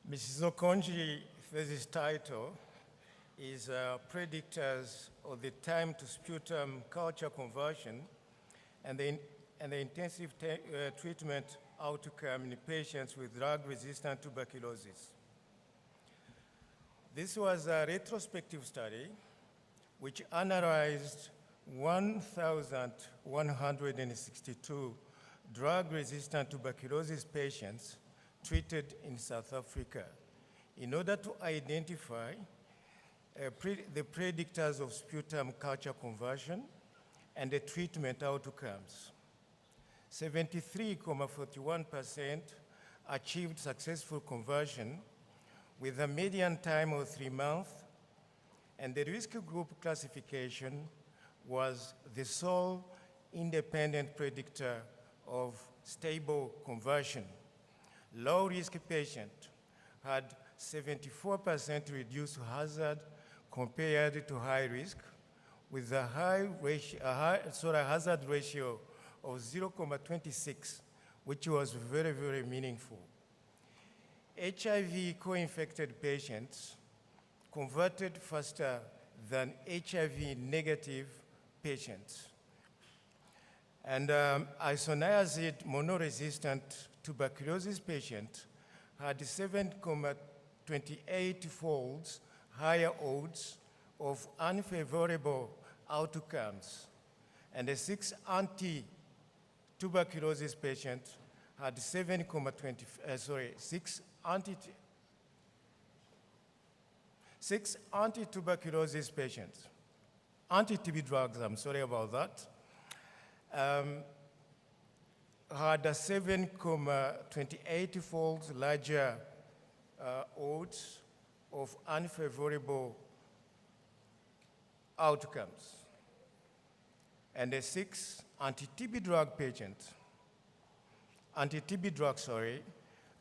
Speaker 17: Mrs. Okonji's thesis title is Predictors of the Time to Sputum Culture Conversion and the Intensive Treatment Outcome in Patients with Drug-Resistant Tuberculosis. This was a retrospective study which analyzed 1,162 drug-resistant tuberculosis patients treated in South Africa in order to identify the predictors of sputum culture conversion and the treatment outcomes. 73.41% achieved successful conversion with a median time of 3 months, and the risk group classification was the sole independent predictor of stable conversion. Low-risk patient had 74% reduced hazard compared to high risk, with a hazard ratio of 0.26, which was very, very meaningful. HIV co-infected patients converted faster than HIV negative patients. And isoniazid monoresistant tuberculosis patient had 7.28 folds higher odds of unfavorable outcomes, and a 6 anti-tuberculosis patient had 6 anti-tuberculosis patients, anti-TB drugs, I'm sorry about that, had a 7.28 folds larger odds of unfavorable outcomes. And a 6 anti-TB drug patient,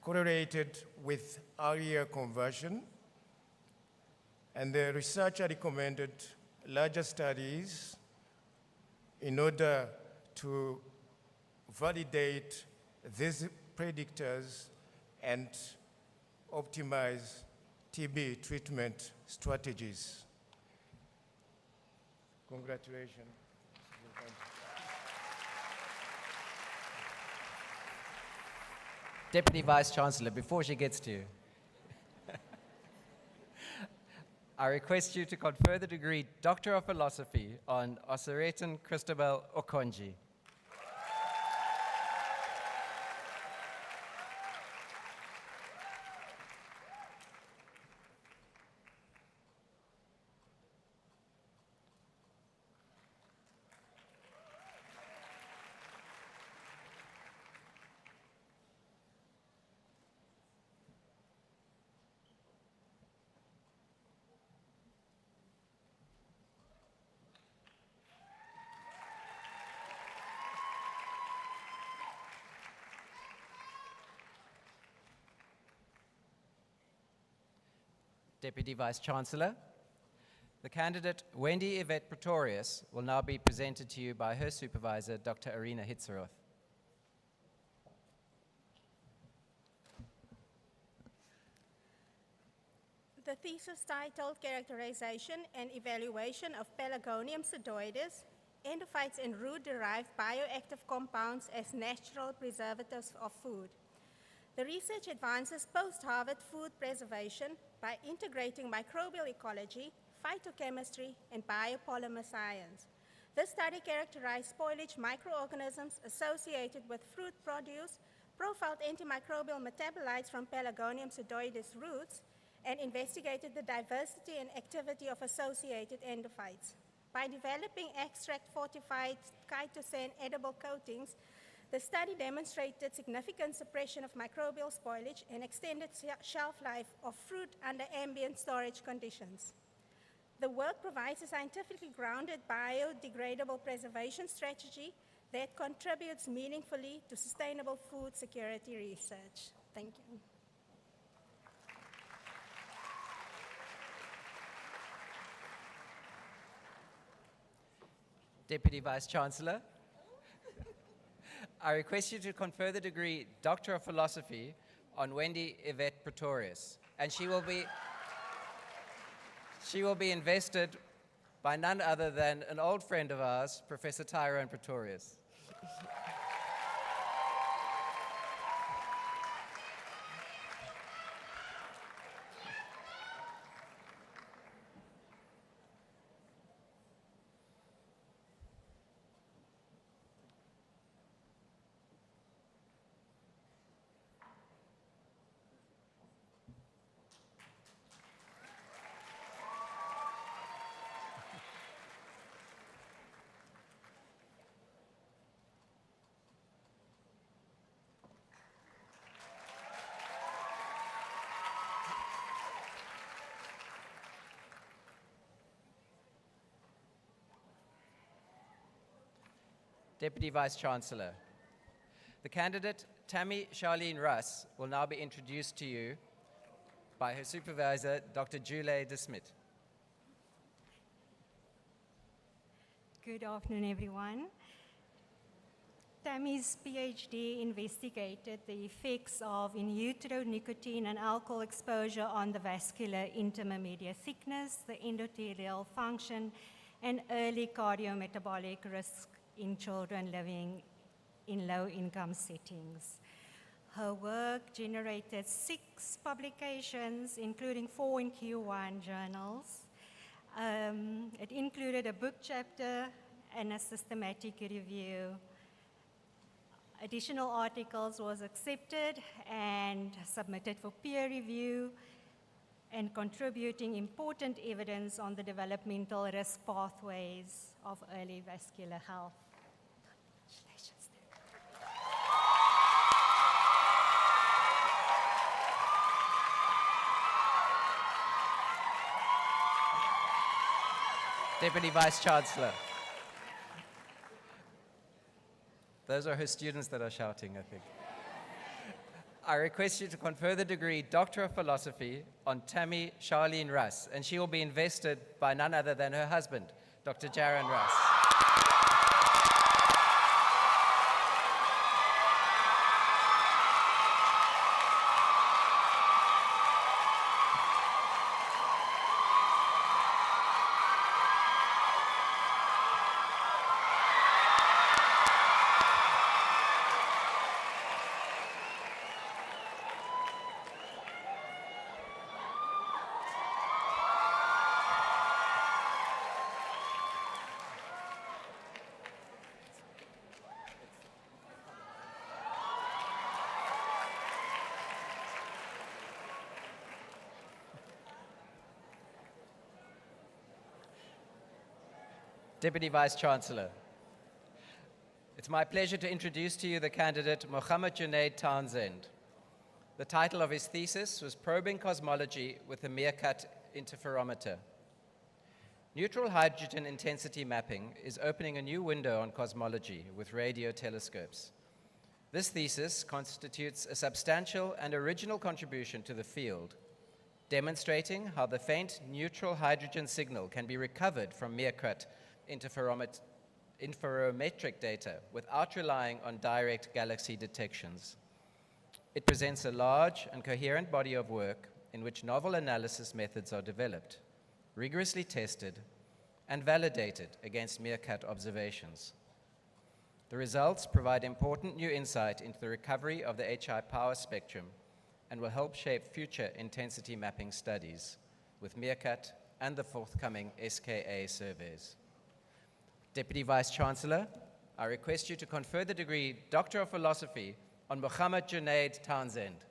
Speaker 17: correlated with earlier conversion. And the researcher recommended larger studies in order to validate these predictors and optimize TB treatment strategies. Congratulations.
Speaker 10: Deputy Vice Chancellor, before she gets to you, I request you to confer the degree Doctor of Philosophy on Osiritan Christabel Okonji. Deputy Vice Chancellor. The candidate, Wendy Yvette Pretorius, will now be presented to you by her supervisor, Dr. Arina Hitzeroth.
Speaker 18: The thesis titled Characterization and Evaluation of Pelargonium sedoides, Endophytes and Root-Derived Bioactive Compounds as Natural Preservatives of Food. The research advances post-harvest food preservation by integrating microbial ecology, phytochemistry, and biopolymer science. This study characterized spoilage microorganisms associated with fruit produce, profiled antimicrobial metabolites from Pelargonium sedoides roots, and investigated the diversity and activity of associated endophytes. By developing extract-fortified chitosan edible coatings, the study demonstrated significant suppression of microbial spoilage and extended shelf life of fruit under ambient storage conditions. The work provides a scientifically grounded biodegradable preservation strategy that contributes meaningfully to sustainable food security research. Thank you.
Speaker 10: Deputy Vice Chancellor, I request you to confer the degree Doctor of Philosophy on Wendy Yvette Pretorius, and she will be invested by none other than an old friend of ours, Professor Tyrone Pretorius. Deputy Vice Chancellor. The candidate, Tammy Charlene Russ, will now be introduced to you by her supervisor, Dr. Jule de Smit.
Speaker 19: Good afternoon, everyone. Tammy's PhD investigated the effects of in utero nicotine and alcohol exposure on the vascular intermediate thickness, the endothelial function, and early cardiometabolic risk in children living in low-income settings. Her work generated 6 publications, including 4 in Q1 journals. It included a book chapter and a systematic review. Additional articles was accepted and submitted for peer review and contributing important evidence on the developmental risk pathways of early vascular health.
Speaker 10: Deputy Vice Chancellor. Those are her students that are shouting, I think. I request you to confer the degree Doctor of Philosophy on Tammy Charlene Russ, and she will be invested by none other than her husband, Dr. Jaron Russ. Deputy Vice Chancellor. It's my pleasure to introduce to you the candidate, Mohammed Junaid Townsend. The title of his thesis was Probing Cosmology with a Meerkat Interferometer. Neutral hydrogen intensity mapping is opening a new window on cosmology with radio telescopes. This thesis constitutes a substantial and original contribution to the field, demonstrating how the faint neutral hydrogen signal can be recovered from Meerkat interferometric data without relying on direct galaxy detections. It presents a large and coherent body of work in which novel analysis methods are developed, rigorously tested, and validated against Meerkat observations. The results provide important new insight into the recovery of the HI power spectrum and will help shape future intensity mapping studies with Meerkat and the forthcoming SKA surveys. Deputy Vice Chancellor, I request you to confer the degree Doctor of Philosophy on Mohammed Junaid Townsend.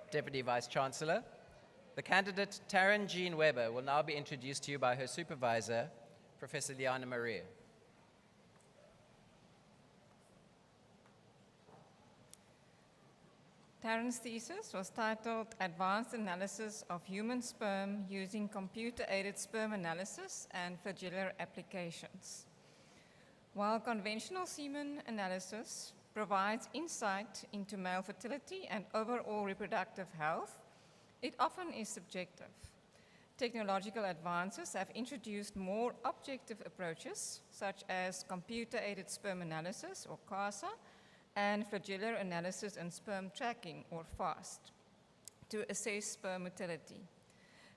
Speaker 10: Deputy Vice Chancellor. The candidate, Taryn Jean Weber, will now be introduced to you by her supervisor, Professor Liana Maria.
Speaker 20: Taryn's thesis was titled Advanced Analysis of Human Sperm Using Computer-Aided Sperm Analysis and Flagellar Applications. While conventional semen analysis provides insight into male fertility and overall reproductive health, it often is subjective. Technological advances have introduced more objective approaches, such as computer-aided sperm analysis, or CASA, and flagellar analysis and sperm tracking, or FAST, to assess sperm motility.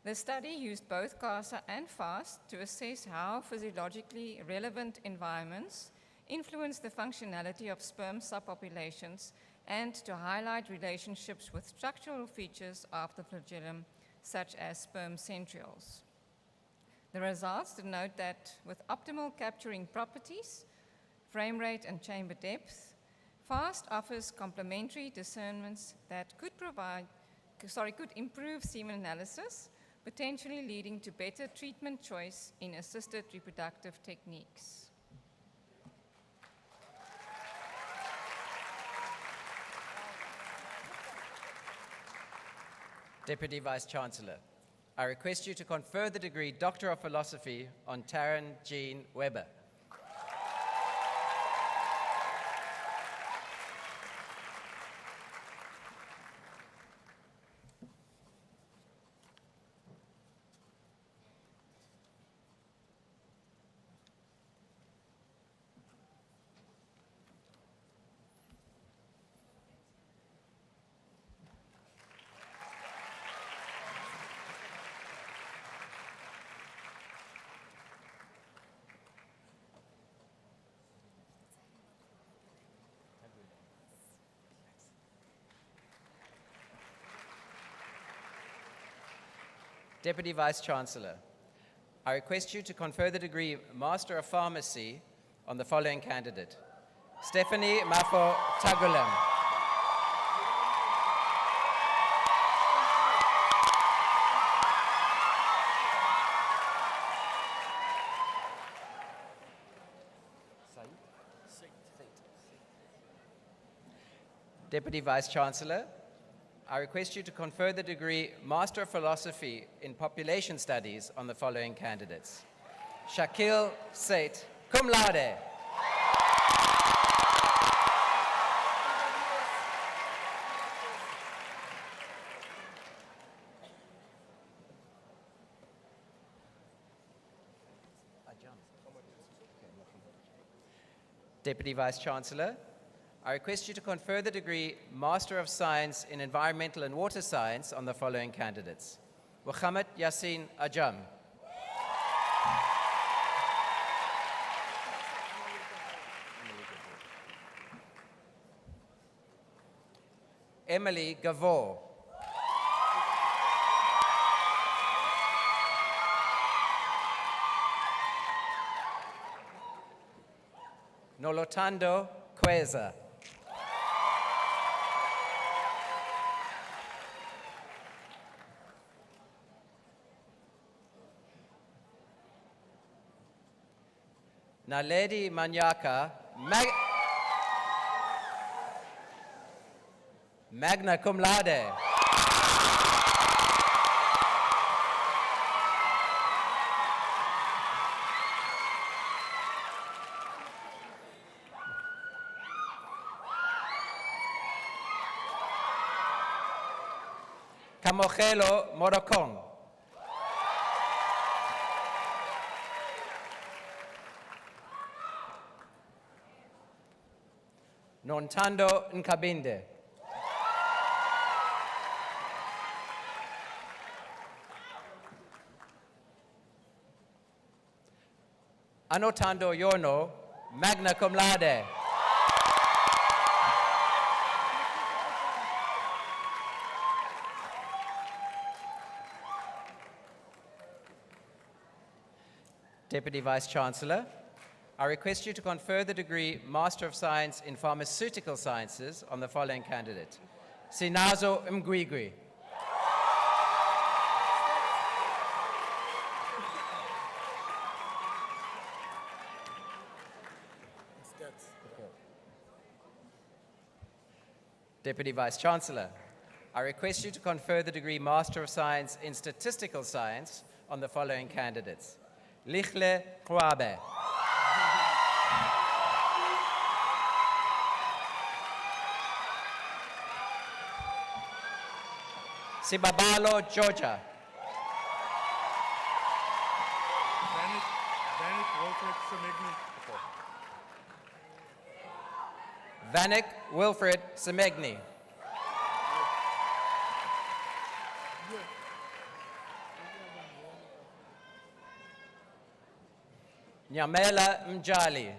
Speaker 20: The study used both CASA and FAST to assess how physiologically relevant environments influence the functionality of sperm subpopulations and to highlight relationships with structural features of the flagellum, such as sperm centrioles. The results denote that with optimal capturing properties, frame rate and chamber depth, FAST offers complementary discernments that could improve semen analysis, potentially leading to better treatment choice in assisted reproductive techniques.
Speaker 10: Deputy Vice Chancellor, I request you to confer the degree Doctor of Philosophy on Taryn Jean Weber. Deputy Vice Chancellor, I request you to confer the degree Master of Pharmacy on the following candidate: Stephanie Mafo Tagulam. Deputy Vice Chancellor, I request you to confer the degree Master of Philosophy in Population Studies on the following candidates: Shakil Sait, cum laude. Deputy Vice Chancellor, I request you to confer the degree Master of Science in Environmental and Water Science on the following candidates: Muhammad Yassin Ajam, Emily Gavor, Nolotando Kweza, Naledi Manyaka, magna cum laude. Kamogelo Morocon, Nontando Nkabinde, Anotando Yono, magna cum laude. Deputy Vice Chancellor, I request you to confer the degree Master of Science in Pharmaceutical Sciences on the following candidate: Sinazo Mgwigwi. Deputy Vice-Chancellor, I request you to confer the degree Master of Science in Statistical Science on the following candidates. Lichle Huabe. Sibabalo Georgia. Vanek Wilfred Semegni. Nyamela Mjali.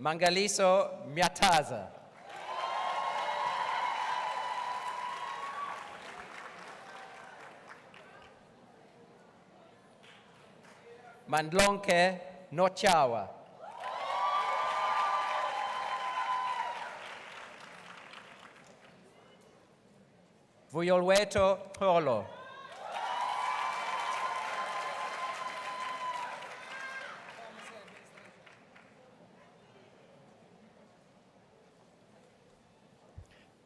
Speaker 10: Mangaliso Myataza. Mandlonke Nochawa. Vuyolweto Holo.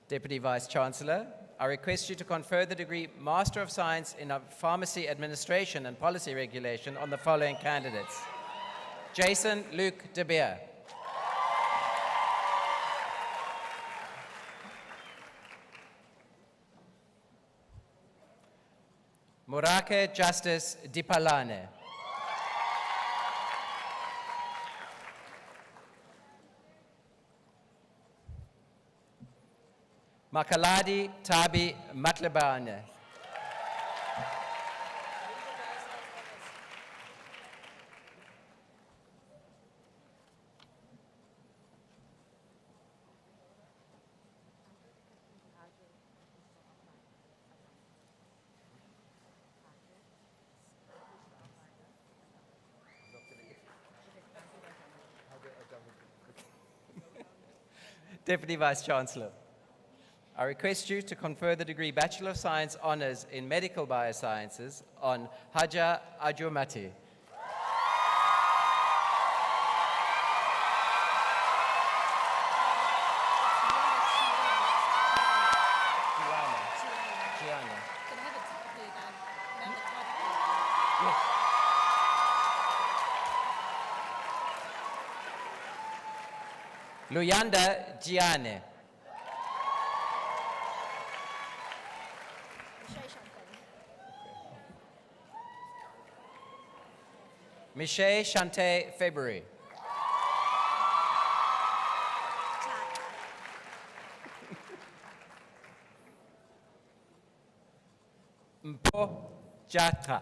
Speaker 10: Deputy Vice-Chancellor, I request you to confer the degree Master of Science in Pharmacy Administration and Policy Regulation on the following candidates. Jason Luke De Beer. Murake Justice Dipalane. Makaladi Tabi Matlebane. Deputy Vice-Chancellor, I request you to confer the degree Bachelor of Science Honours in Medical Biosciences on Haja Ajumati. Luyanda Giane. Michelle Shante February. Mpo Jatra.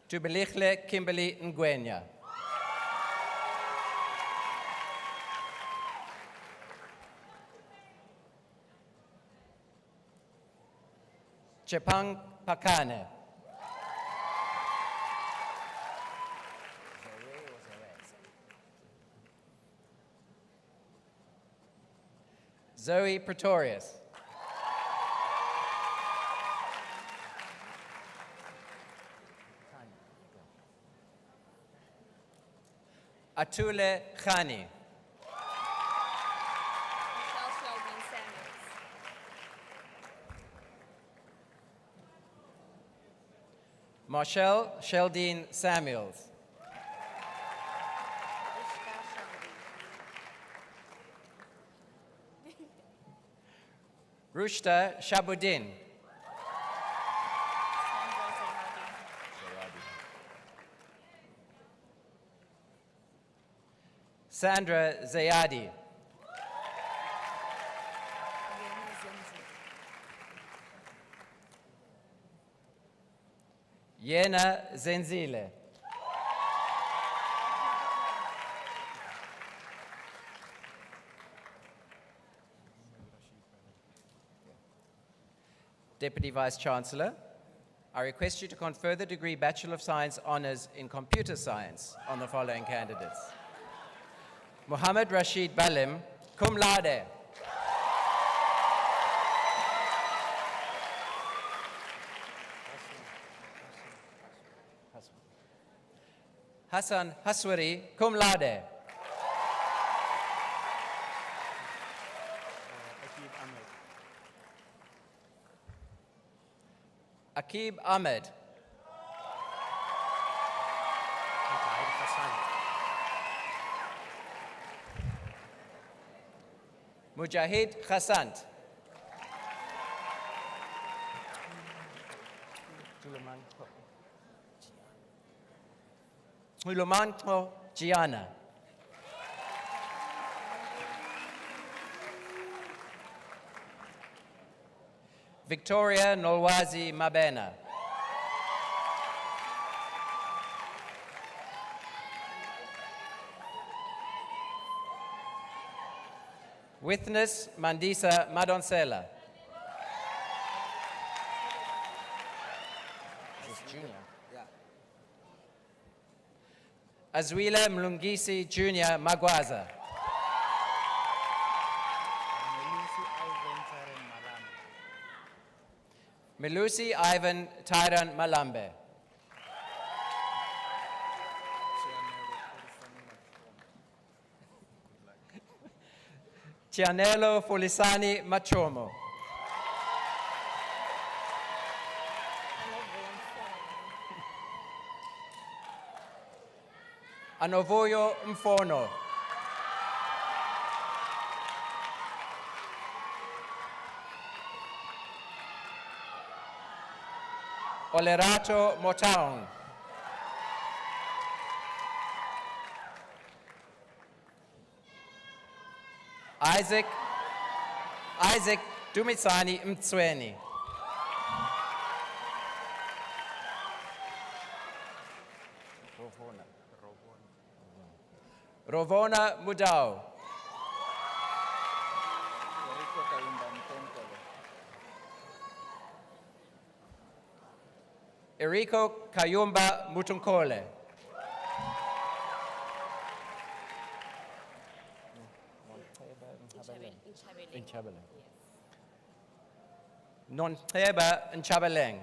Speaker 10: Tubelichle Kimberly Ngwenya. Chepang Pakane. Zoe Pretorius. Atule Khani. Marshall Sheldine Samuels. Rushta Shabuddin. Sandra Zayadi. Yena Zenzile. Deputy Vice Chancellor, I request you to confer the degree Bachelor of Science Honours in Computer Science on the following candidates. Mohammed Rashid Balim, cum laude. Hassan Haswari, cum laude. Akib Ahmed. Mujahid Khasant. Hulumanto Gianna. Victoria Nolwazi Mabena. Witness Mandisa Madonsela. Azwila Mlungisi Jr. Magwaza. Melusi Ivan Tyran Malambe. Cianello Folisani Machomo. Anovoyo Mfono. Olerato Motown. Isaac Dumitsani Mtsweni. Rovona Mudau. Eriko Kayumba Mutunkole. Nonteba Nchabeleng.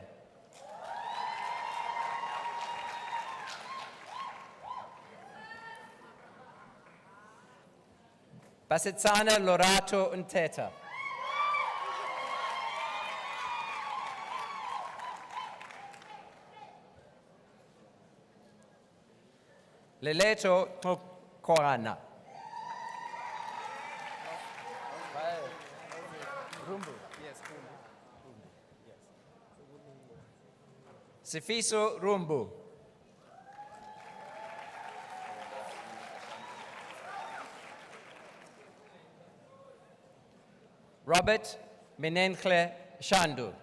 Speaker 10: Basitsana Lorato Unteta. Leleto Korana. Sifiso Rumbu. Robert Menenkle Shandu.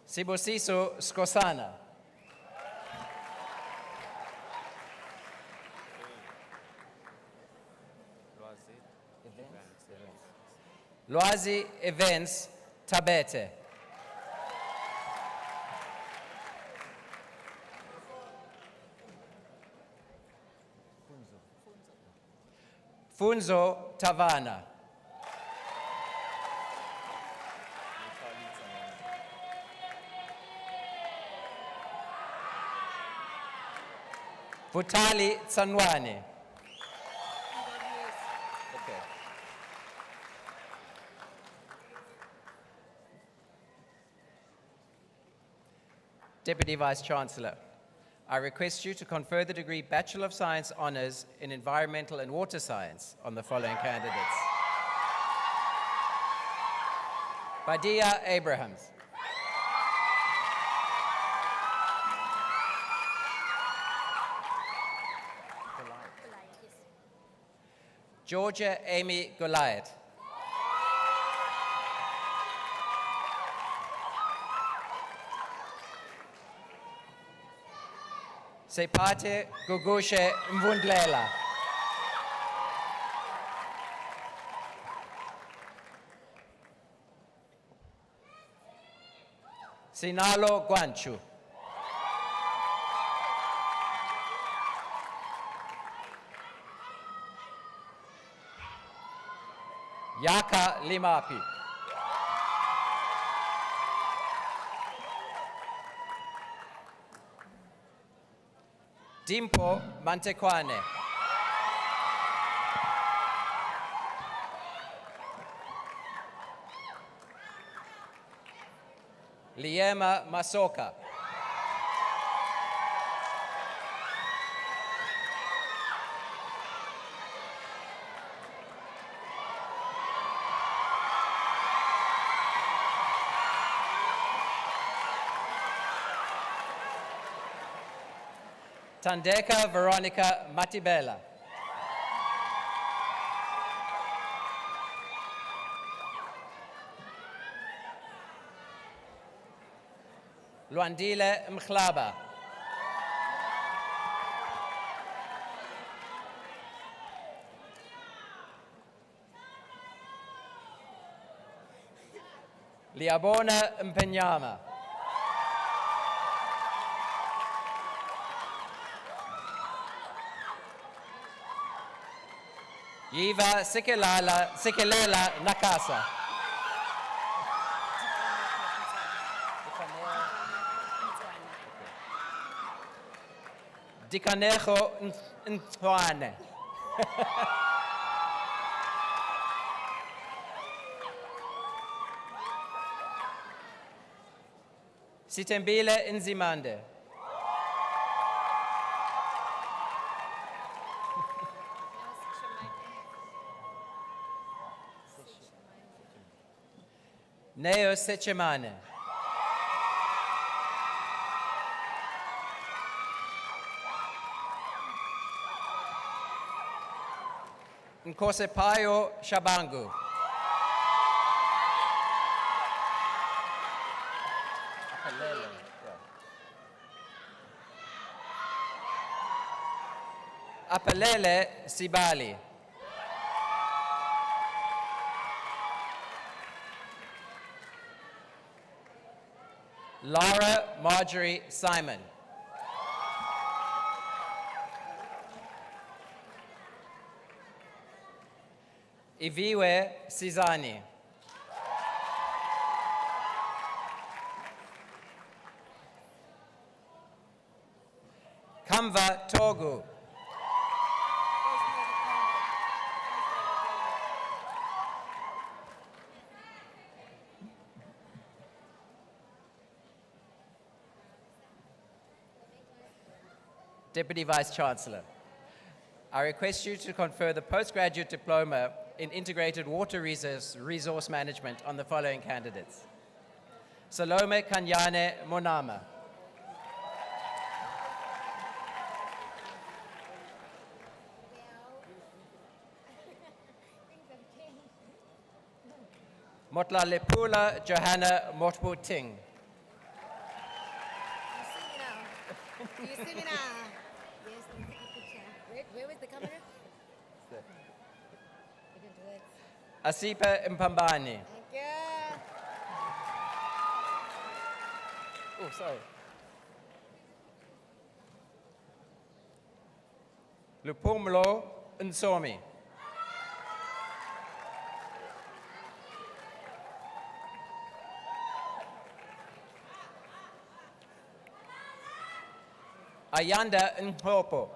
Speaker 10: Sibosiso Skosana. Loazi Events Tabete. Funzo Tavana. Vutali Tsanwane. Okay. Deputy Vice Chancellor, I request you to confer the degree Bachelor of Science Honours in Environmental and Water Science on the following candidates. Badia Abrahams. Georgia Amy Goliath. Sepate Gugushe Mvundlela. Sinalo Guanchu. Yaka Limapi. Dimpo Mantekwane. Liema Masoka. Tandeka Veronica Matibela. Luandile Mkhlaba. Liabona Mpenyama. Yiva Sikelela Nakasa. Dikanejo Ntwane. Sitembile Nzimande. Neo Sechemane. Nkosepayo Shabangu. Apelele Sibali. Laura Marjorie Simon. Iviwe Sizani. Kamva Togu. Deputy Vice-Chancellor, I request you to confer the postgraduate diploma in integrated water resource management on the following candidates. Salome Kanyane Monama. Motla Lepula Johanna Motputing.
Speaker 21: Do you see me now? Yes, let me take a picture. Where was the camera? You can do it.
Speaker 10: Asipa Mpambani.
Speaker 21: Thank you.
Speaker 10: Oh, sorry. Lupumlo Nsomi. Ayanda Nhopo.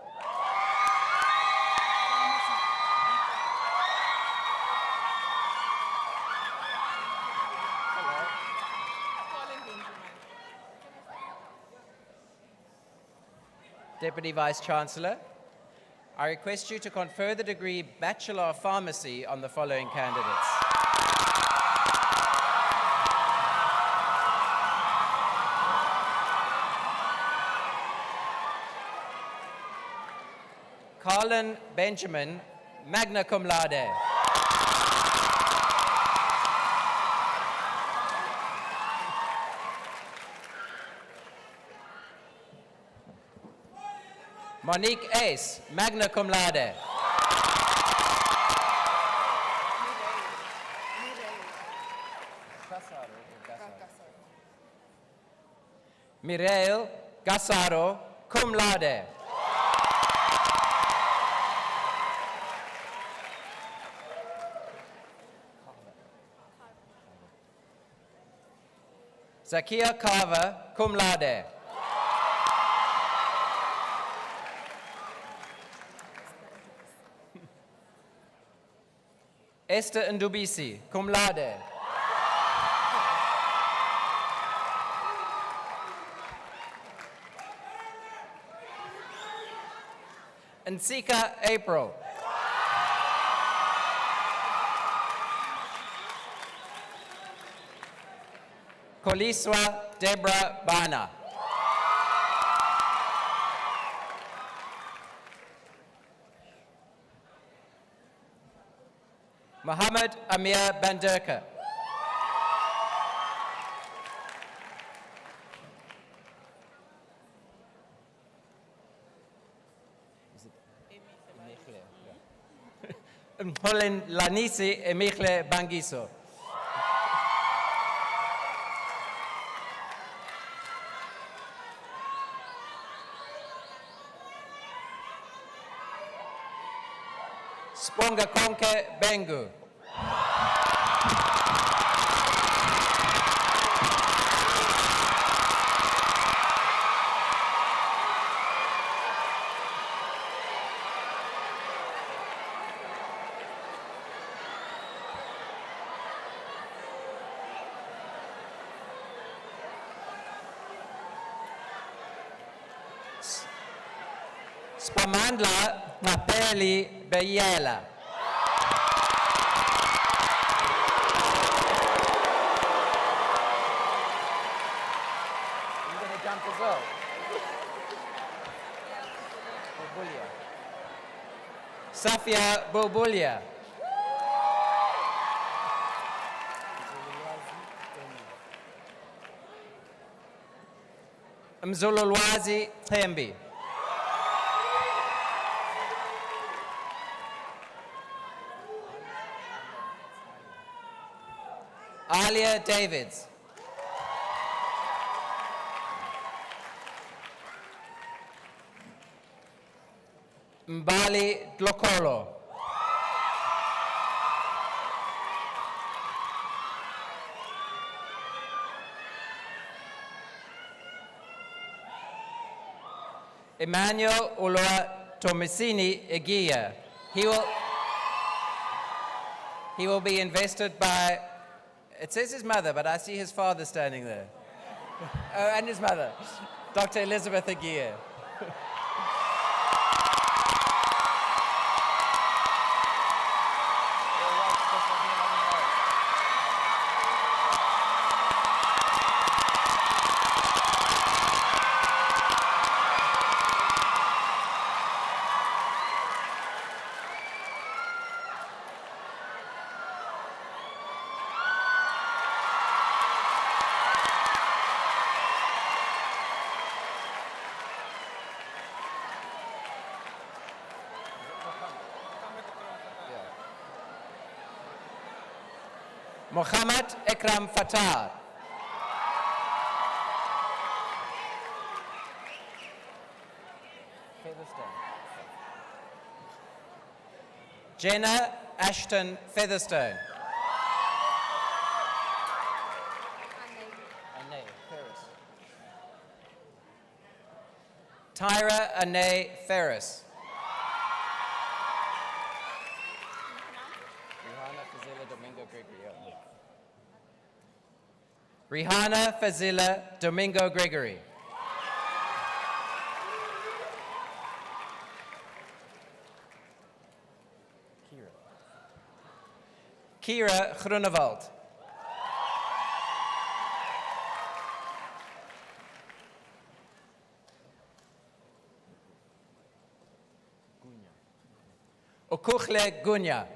Speaker 10: Deputy Vice-Chancellor, I request you to confer the degree Bachelor of Pharmacy on the following candidates. Carlin Benjamin, magna cum laude. Monique Ace, magna cum laude. Mireille Gassaro, cum laude. Zakia Carver, cum laude. Esther Ndubisi, cum laude. Nsika April. Koliswa Deborah Bana. Muhammad Amir Banderka. Mholen Lanisi Emichle Bangiso. Sponga Konke Bengu. Spamandla Napeli Beyela. I'm going to jump as well. Bobulia. Safia Bobulia. Mzululwazi Thembi. Alia Davids. Mbali Dlokolo. Emmanuel Ulua Tomasini Egia. He will be invested by, it says his mother, but I see his father standing there. Oh, and his mother, Dr. Elizabeth Egia. Mohammed Ekram Fatah. Jenna Ashton Featherstone. Tyra Ane Ferris. Rihanna Fazila Domingo Gregory. Kira Groenewald. Okuchle Gunya.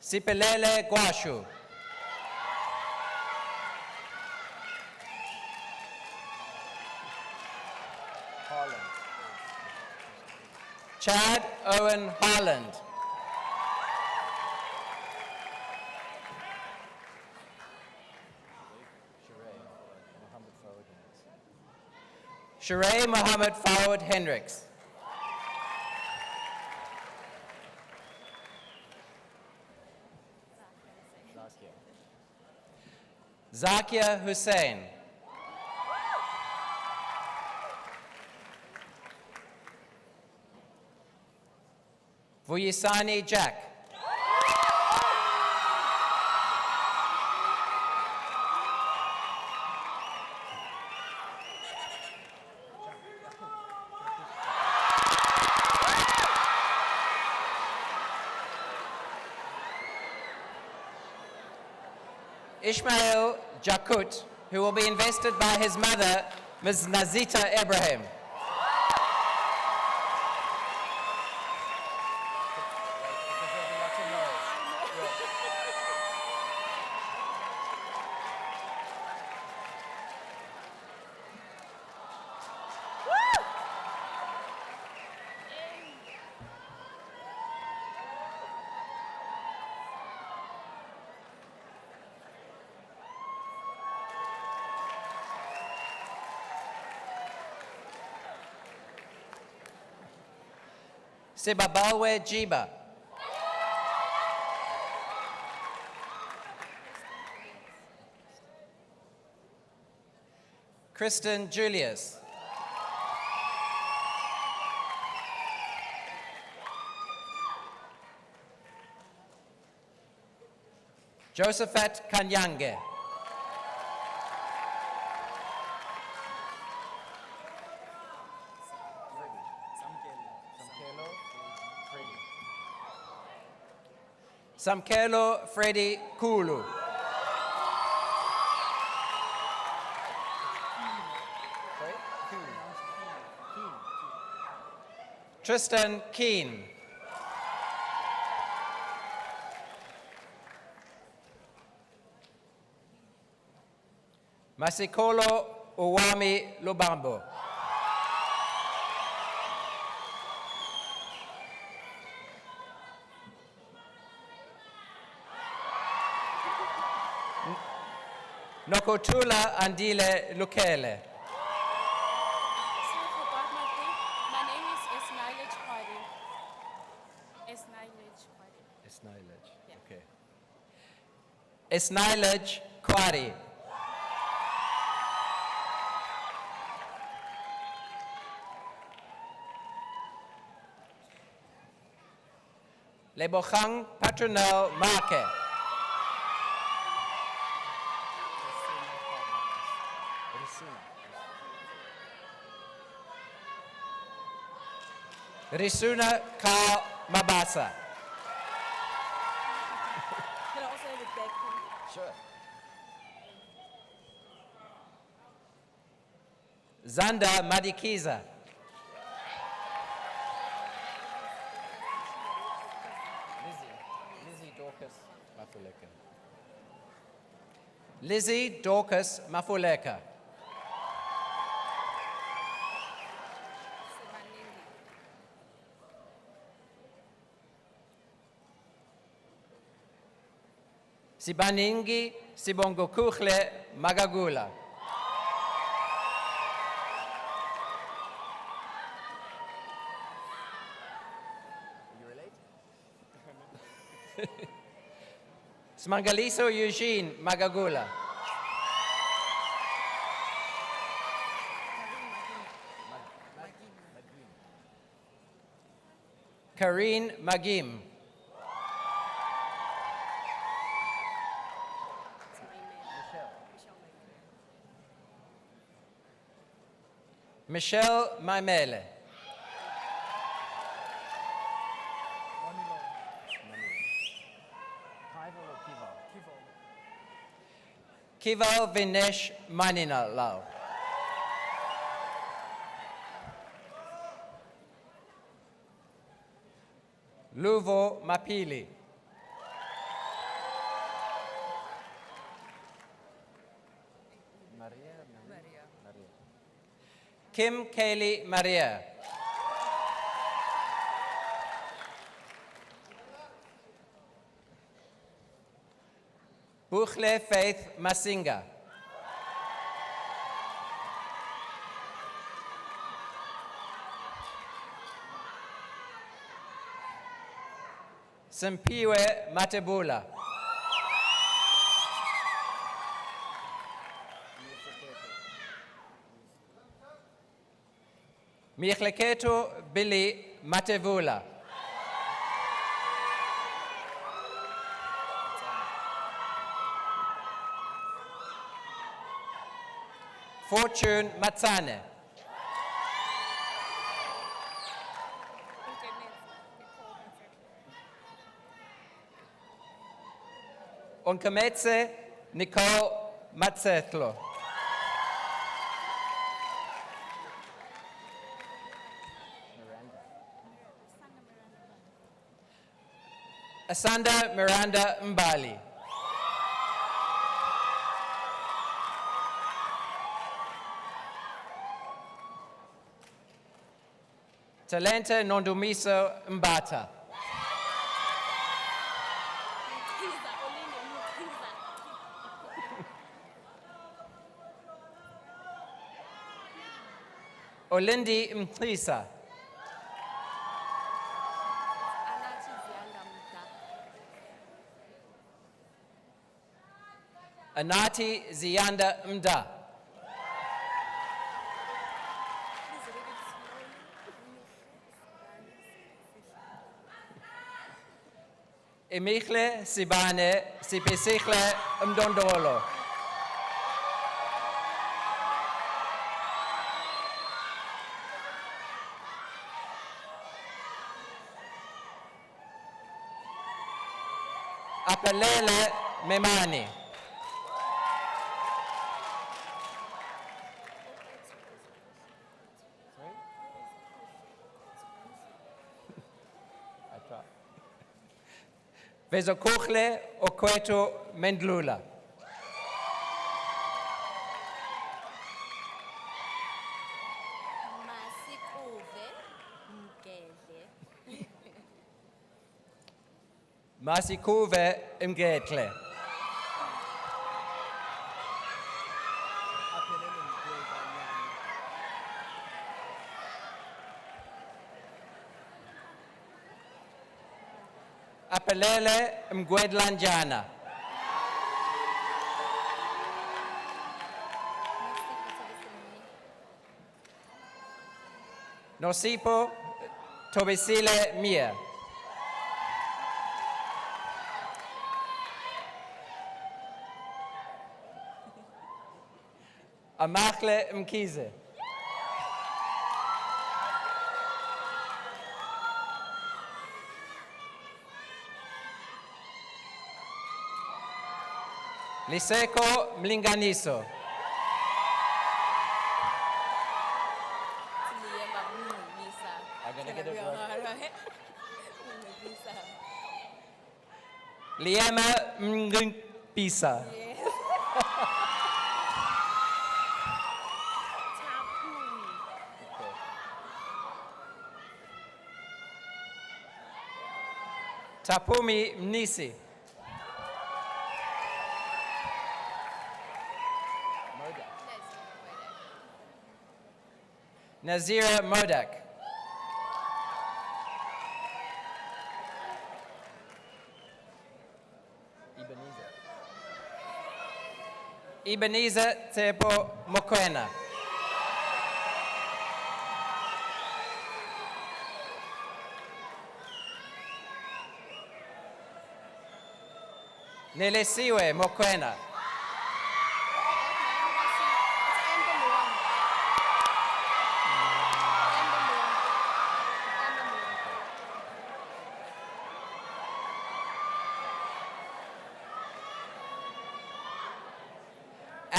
Speaker 10: Sipelele Guashu. Chad Owen Harland. Sheree Mohammed Fawad Hendricks. Zakia Hussein. Vuyisani Jack. Ishmael Jakut, who will be invested by his mother, Ms. Nazita Ibrahim. Sibabalwe Jiba. Kristen Julius. Josephat Kanyange. Samkelo Freddy Kulu. Tristan Keen. Masikolo Uwami Lubambo. Nokotula Andile Lukele.
Speaker 3: My name is Esnailej Kwadi. Esnailej Kwadi.
Speaker 10: Esnailej,
Speaker 3: Yeah.
Speaker 10: okay. Esnailej Kwadi. Lebochang Patronel Marke. Risuna Ka Mabasa.
Speaker 3: Can I also have it back, please?
Speaker 10: Sure. Zanda Madikiza. Lizzie Dorcas Mafuleka. Lizzie Dorcas Mafuleka. Sibaningi Sibongokukhle Magagula. You relate? Smangaliso Eugene Magagula. Karine Magim. Michelle Maimele. Kival Vinesh Manina Lau. Luvo Mapili. Kim Kaylee Maria. Buchle Faith Masinga. Simpiwe Matebula. Michleketo Billy Matevula. Fortune Matsane. Onkametse Nicole Matsetlo. Asanda Miranda Mbali. Talenta Nondumiso Mbata. Olindi Mklisa. Anati Zianda Mda. Emichle Sibane Sipisichle Mdondolo. Apelele Memani. Vezokukhle Okweto Mendlula. Masikuve Mgetle. Apelele Mgwedlanjana. Nosipo Tobisile Mia. Amakle Mkize. Liseko Mlinganiso. Liema Mngpisa. Tapumi Mnisi. Nazira Modak. Ebenezer Tepo Mokwena. Nelesiwe Mokwena.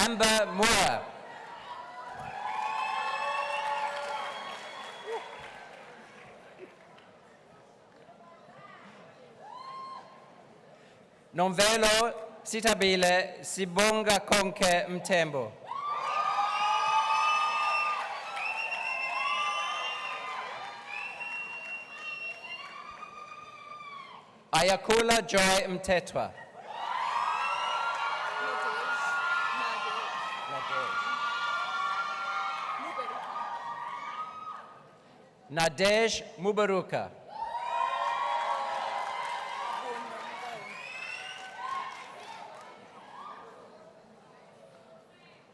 Speaker 10: Amber Moore. Nonvelo Sitabile Sibonga Konke Mtembo. Ayakula Joy Mtetwa. Nadej Mubaruka.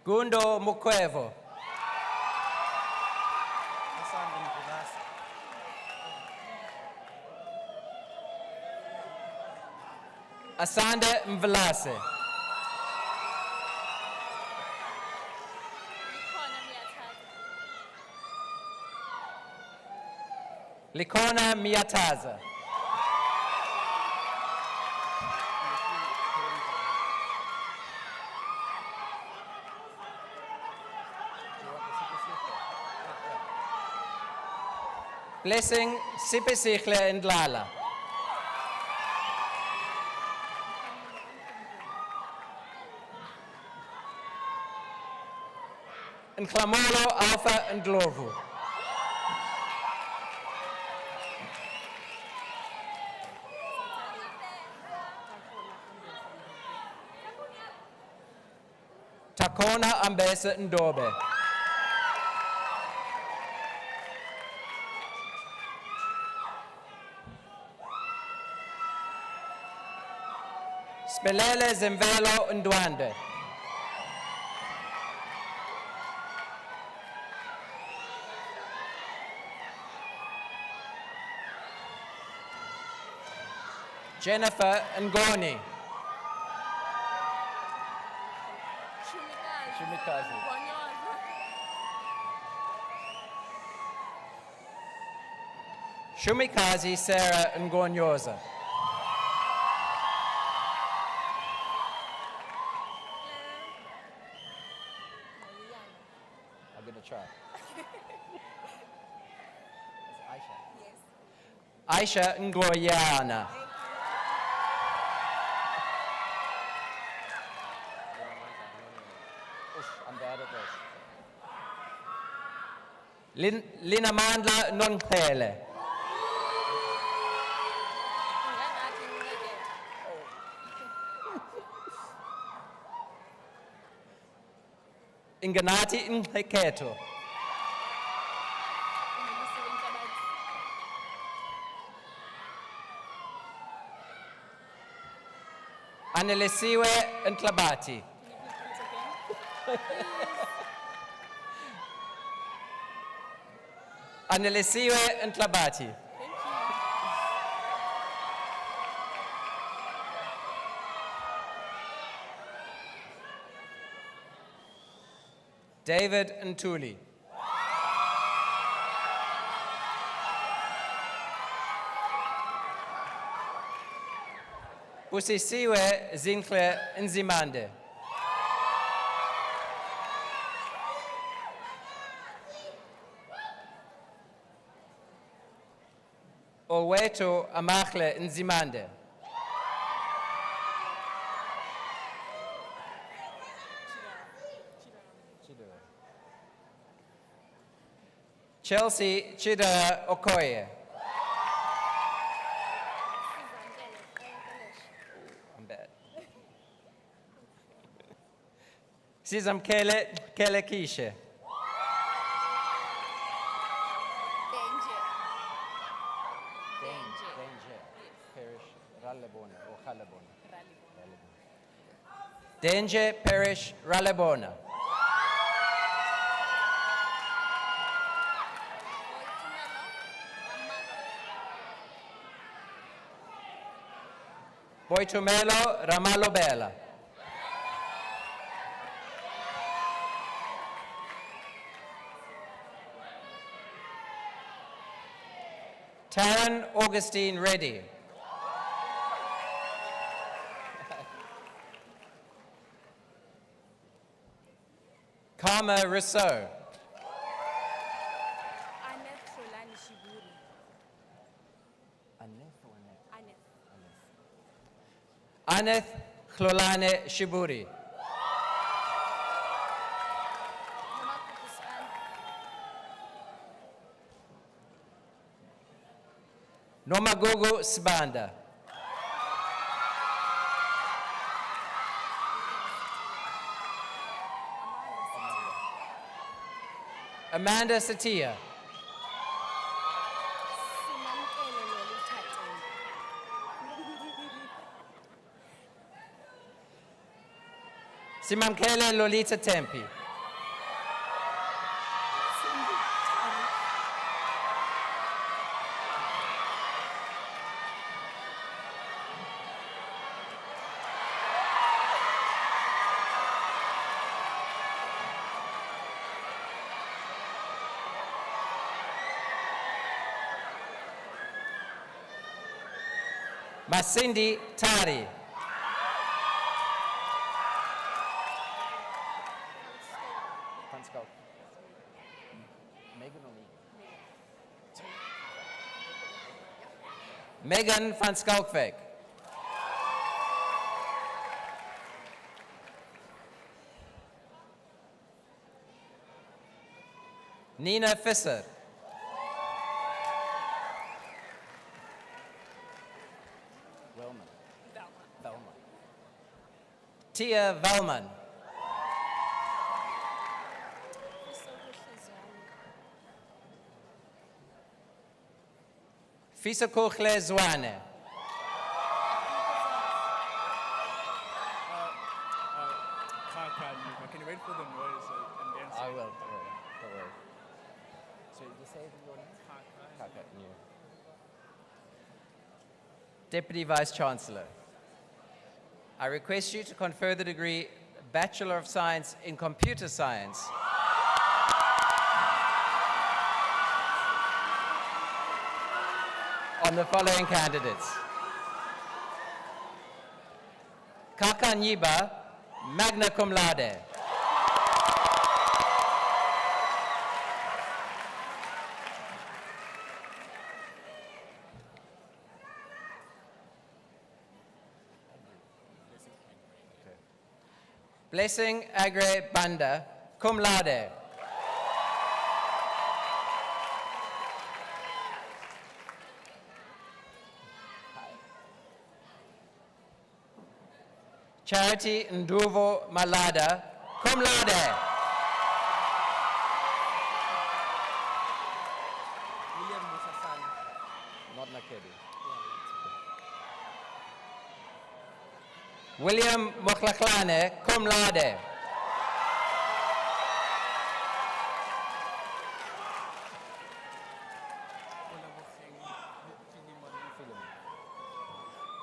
Speaker 10: Gundo Mukwevo. Asanda Mvelase. Likona Miataza. Blessing Sipesihle Ndlala. Nklamolo Alpha Ndlovu. Takona Ambesa Ndobe. Spelele Zemvelo Ndwande. Jennifer Ngoni. Shumikazi. Shumikazi Sarah Ngonyoza. I'm going to try. Aisha Ngoyana. I'm bad at this. Linamandla Nonkhele. Inganati Nheketo. Anelesiwe Ntlabati. Anelesiwe Ntlabati. David Ntuli. Usisiwe Zinkle Nzimande. Oweto Amakle Nzimande. Chelsea Chida Okoye. I'm bad. Sizam Kele Kishe. Danger Parish Ralebona. Boitumelo Ramalobela. Taryn Augustine Reddy. Karma Rousseau. Aneth Chlolane Shiburi. Nomagogo Sbanda. Amanda Satia. Simamkele Lolita Tempi. Masindi Tari. Megan van Skalkweg. Nina Visser. Tia Velman. Fisakochle Zwane.
Speaker 2: Can you wait for the noise and then
Speaker 10: I will. Don't worry. So you say your name? Kaka. Deputy Vice Chancellor, I request you to confer the degree Bachelor of Science in Computer Science on the following candidates. Kaka Nyiba, magna cum laude. Blessing Agre Banda, cum laude. Charity Nduvo Malada, cum laude.
Speaker 2: William Musasan.
Speaker 10: Not Nakedi. William Mokhlaklane, cum laude.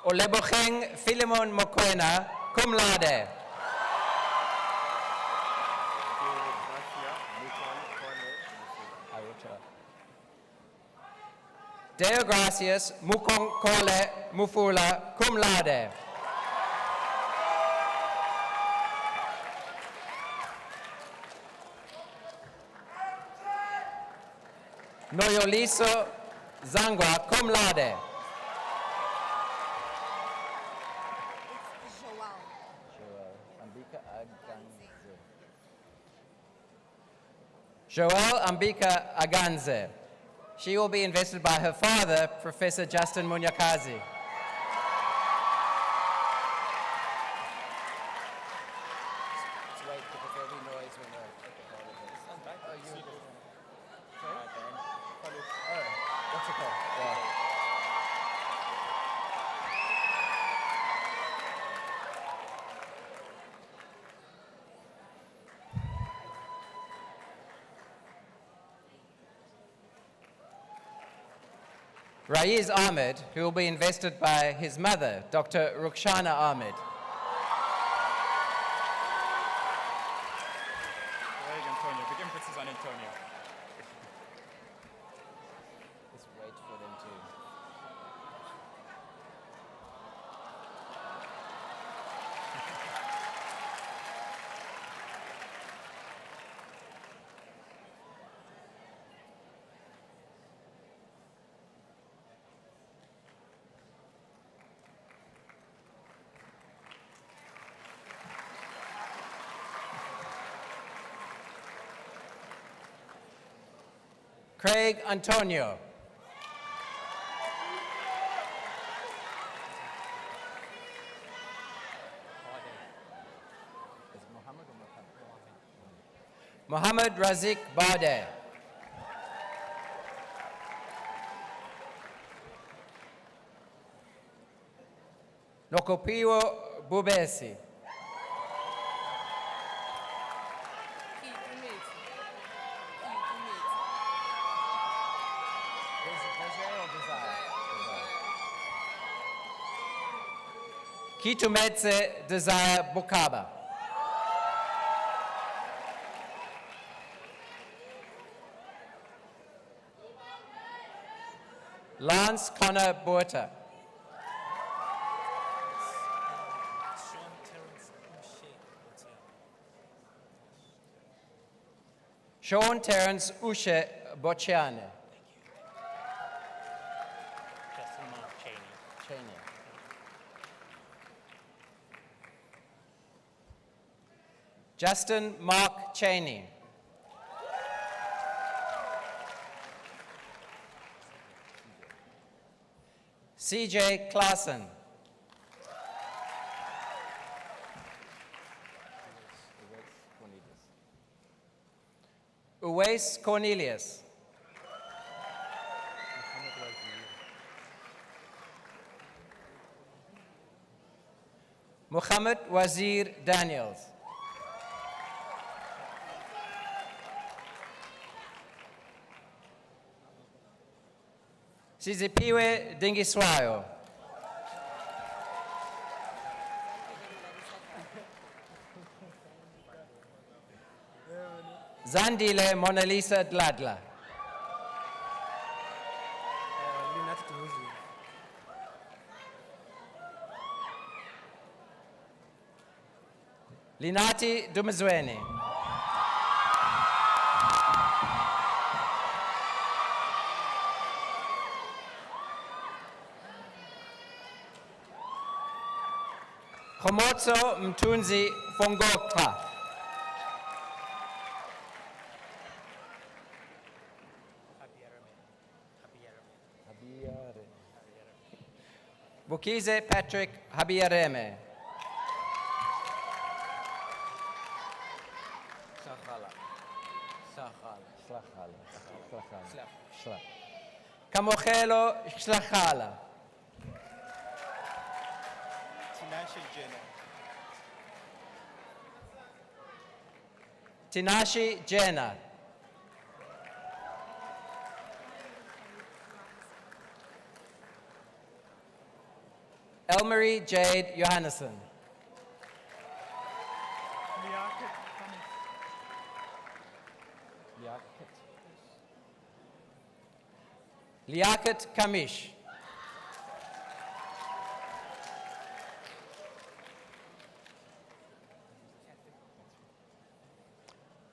Speaker 10: Olebocheng Philemon Mokoena, cum laude. Deo Gracias Mukong Kole Mufula, cum laude. Noyoliso Zangwa, cum laude. Joelle Ambika Aganze. She will be invested by her father, Professor Justin Munyakazi. Let's wait because there'll be noise when the that's okay. Yeah. Raiz Ahmed, who will be invested by his mother, Dr. Rukshana Ahmed.
Speaker 2: Right, Antonio. Big emphasis on Antonio.
Speaker 10: Let's wait for them to. Craig Antonio. Mohammed Razik Bade. Nokopiwo Bubesi. Kitumetse Desire Bukaba. Lance Connor Borta. Sean Terence Ushe Bocciane. Justin Mark Cheney. CJ Klassen. Uwais Cornelius. Muhammad Wazir Daniels. Sizipiwe Dingiswayo. Zandile Mona Lisa Dladla. Linati Dumazweni. Khomotso Mtunzi Fongokpa. Bukize Patrick Habiyareme. Kamochelo Shlachala. Tinashi Jena. Elmarie Jade Johannesson. Liaquat Kamish.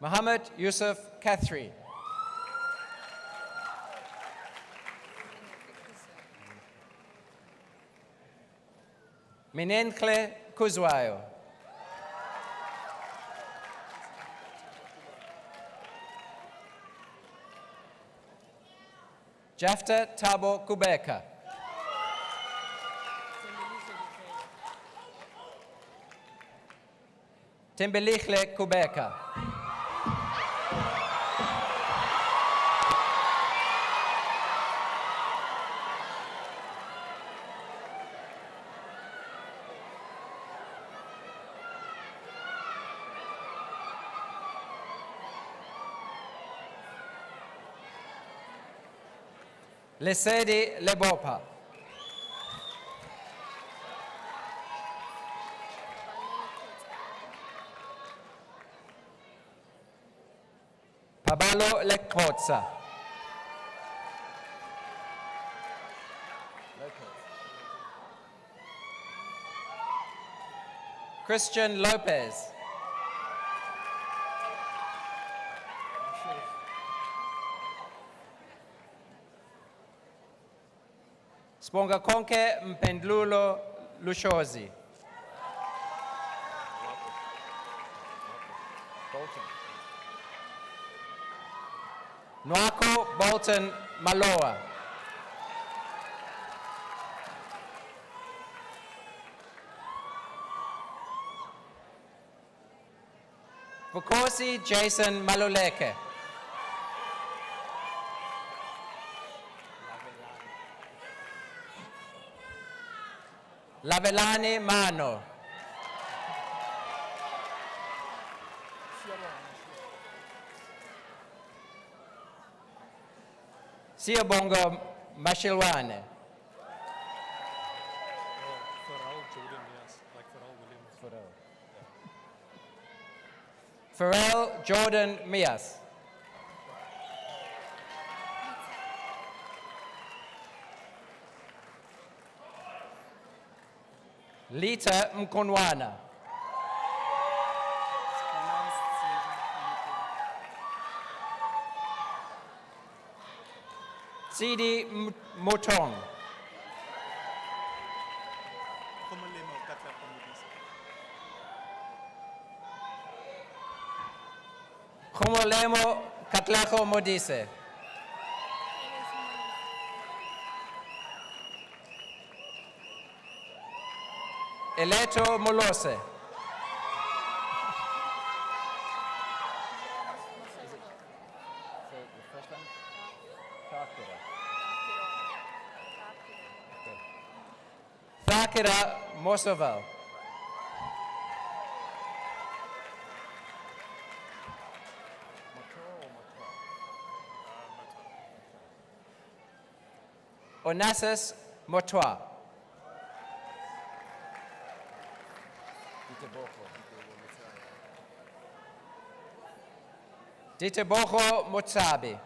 Speaker 10: Muhammad Yusuf Kathri. Minenkle Kuzwayo. Jafta Tabo Kubeka. Timbelichle Kubeka. Lesedi Lebopa. Pabalo Lekrotsa. Christian Lopez. Sponga Konke Mpendlulo Lushozi. Nwako Bolton Maloa. Vukosi Jason Maluleke. Lavelani Mano. Siobongo Mashilwane. Pharrell Jordan Mias. Lita Mkonwana. Sidi Motong. Khomolemo Katlaho Modise. Eleto Molose. Thakira Mosoval. Onassis Motwa. Diteboho Motsabi.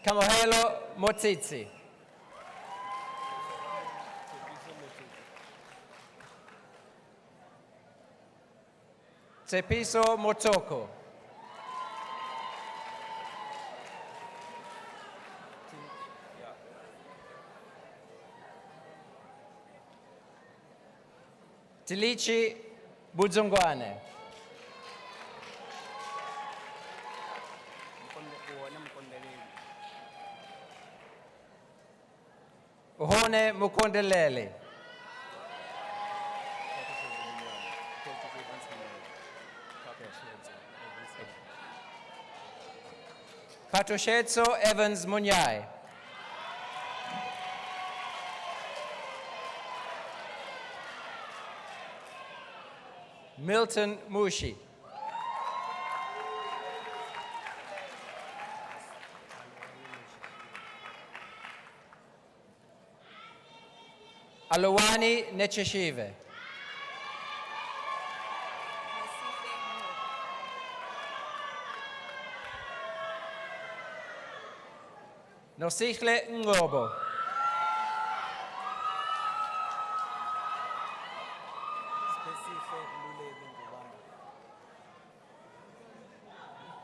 Speaker 10: Kamohelo Motitsi. Tsepiso Motoko. Tilichi Budzongwane. Uhone Mukondelele. Patoshetso Evans Munyai. Milton Mushi. Alowani Necheshive. Nosihle Ngobo.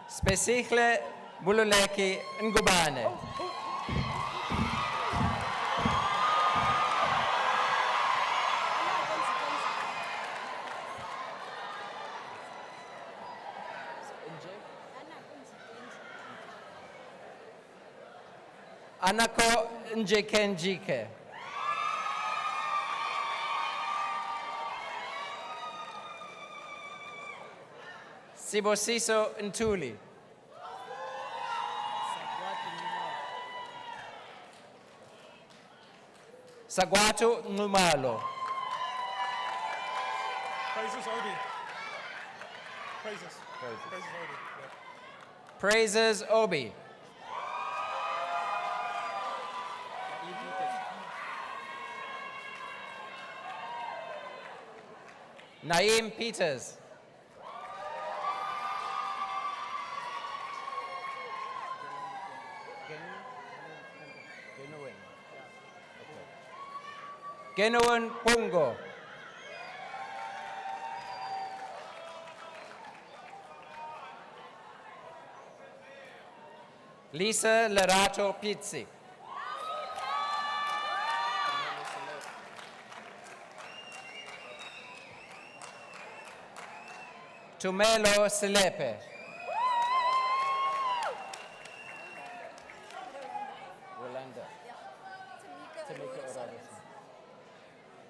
Speaker 10: Spesihle Bululeki Ngubane. Anako Njekenjike. Sibosiso Ntuli. Sagwatu Ngumalo.
Speaker 2: Praises Obi. Praises. Praises Obi. Yeah.
Speaker 10: Praises Obi. Naeem Peters. Genoan Pongo. Lisa Lerato Pizzi. Tumelo Silepe.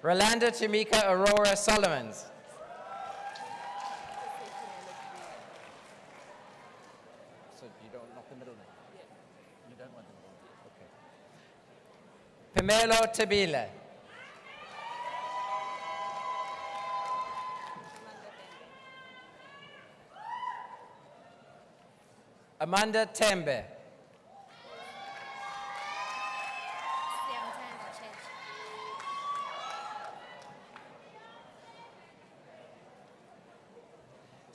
Speaker 10: Rolanda Tamika Aurora Solomons. So you don't knock the middle name? You don't want the middle name? Okay. Pamelo Tabila. Amanda Tembe.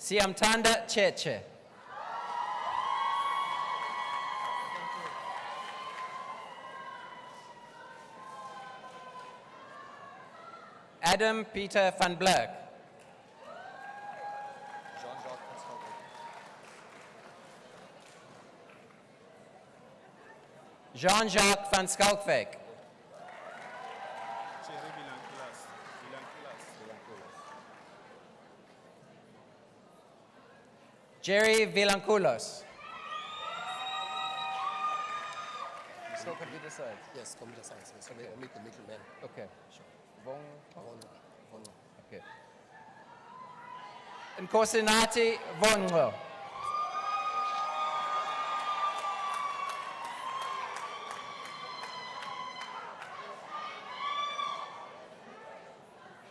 Speaker 10: Siyamthanda Cheche. Adam Peter van Blerk. Jean-Jacques van Schalkwyk. Jerry Vilanculos. Still computer science?
Speaker 1: Yes, computer science. Yes. Okay. I'll meet the middleman.
Speaker 10: Okay, sure. Von. Okay. Nkosinati Vongo.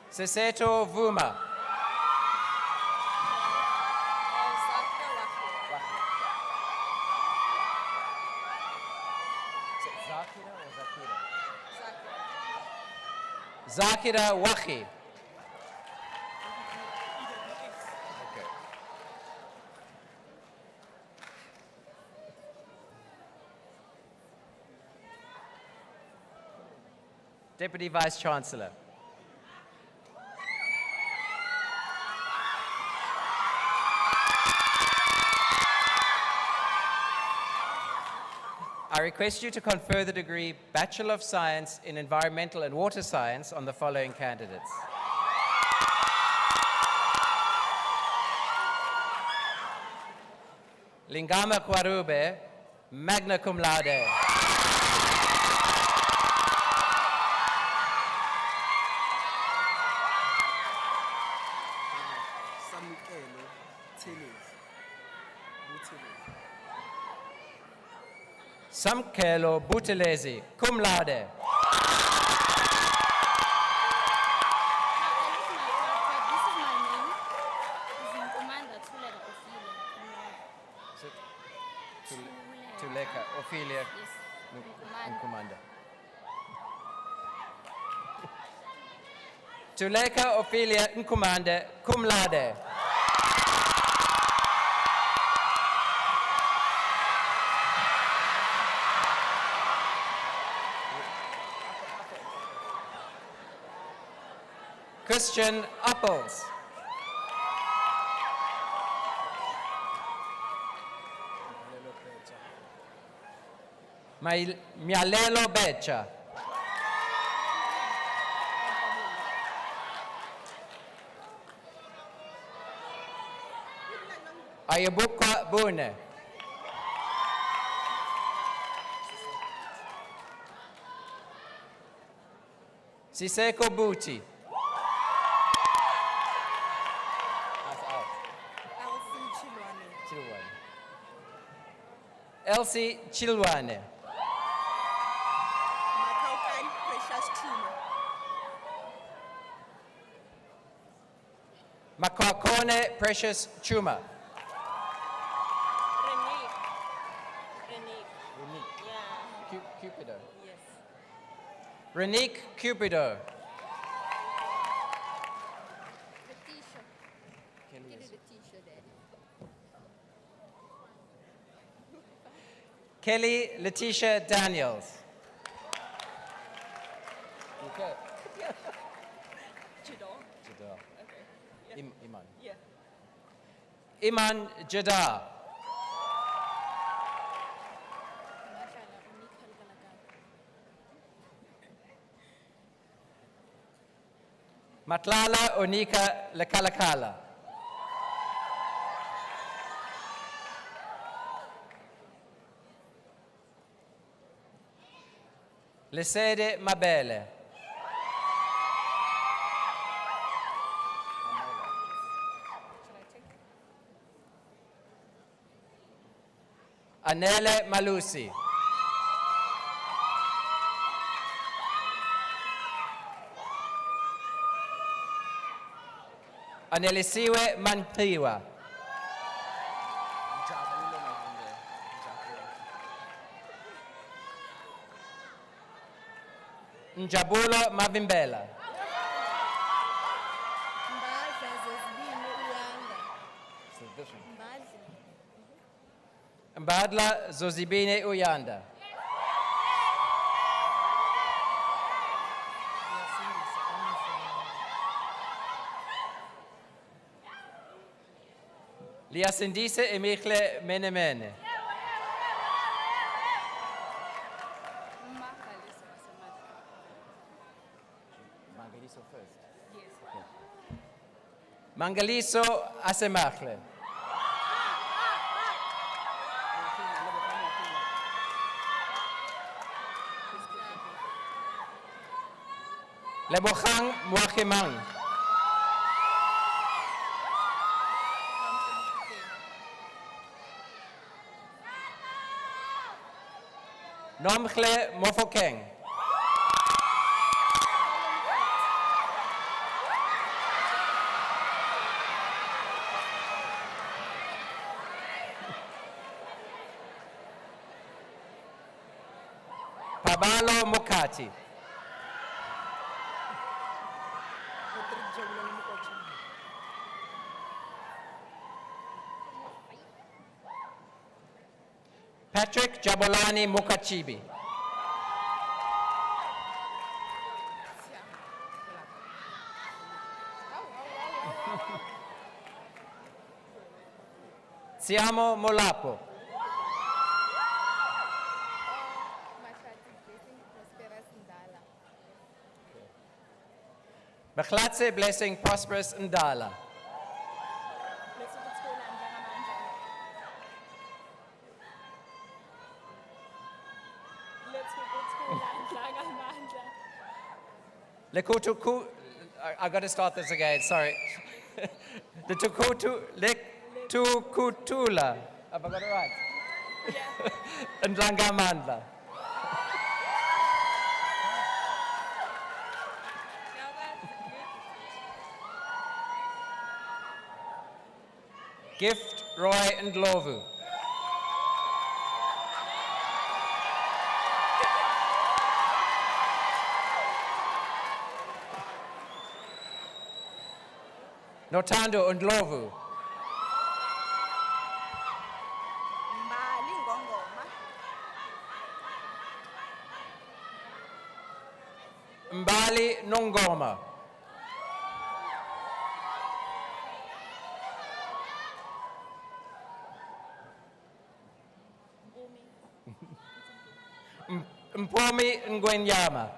Speaker 10: Seseto Vuma. Zakira Wahi. Okay. Deputy Vice Chancellor. I request you to confer the degree Bachelor of Science in Environmental and Water Science on the following candidates. Lingama Kwarube, magna cum laude. Samkelo Butelezi, cum laude. Tuleka, Ophelia, Nkumanda. Tuleka, Ophelia, Nkumanda, cum laude. Christian Apples. Mialelo Becha. Ayabukwa Bune. Siseko Buti. Elsie Chilwane. Makwakone Precious Chuma. Cupido.
Speaker 18: Yes.
Speaker 10: Renique Cupido. Kelly Letitia Daniels. Okay. Jadar. Okay. Iman.
Speaker 18: Yeah.
Speaker 10: Iman Jadar. Matlala Onika Lekalakala. Lesede Mabele. Anele Malusi. Anelisiwe Manpiwa. Njabulo Mavimbela. Mbadla Zozibine Uyanda. Liasindise Emichle Menemene. Mangaliso first. Yes. Mangaliso Asemachle. Lebochang Mwakimang. Nomchle Mofokeng. Pabalo Mokati. Patrick Jabolani Mukachibi. Siamo Molapo. Beklatse Blessing Prosperous Ndala. Lekutuku, I got to start this again, sorry. The Tukutu, Lektukutula, have I got it right? Yeah. And Langamandla. Gift, Roy, and Lovu. Notando and Lovu. Mbali Nongoma. Mpomi Ngwenyama.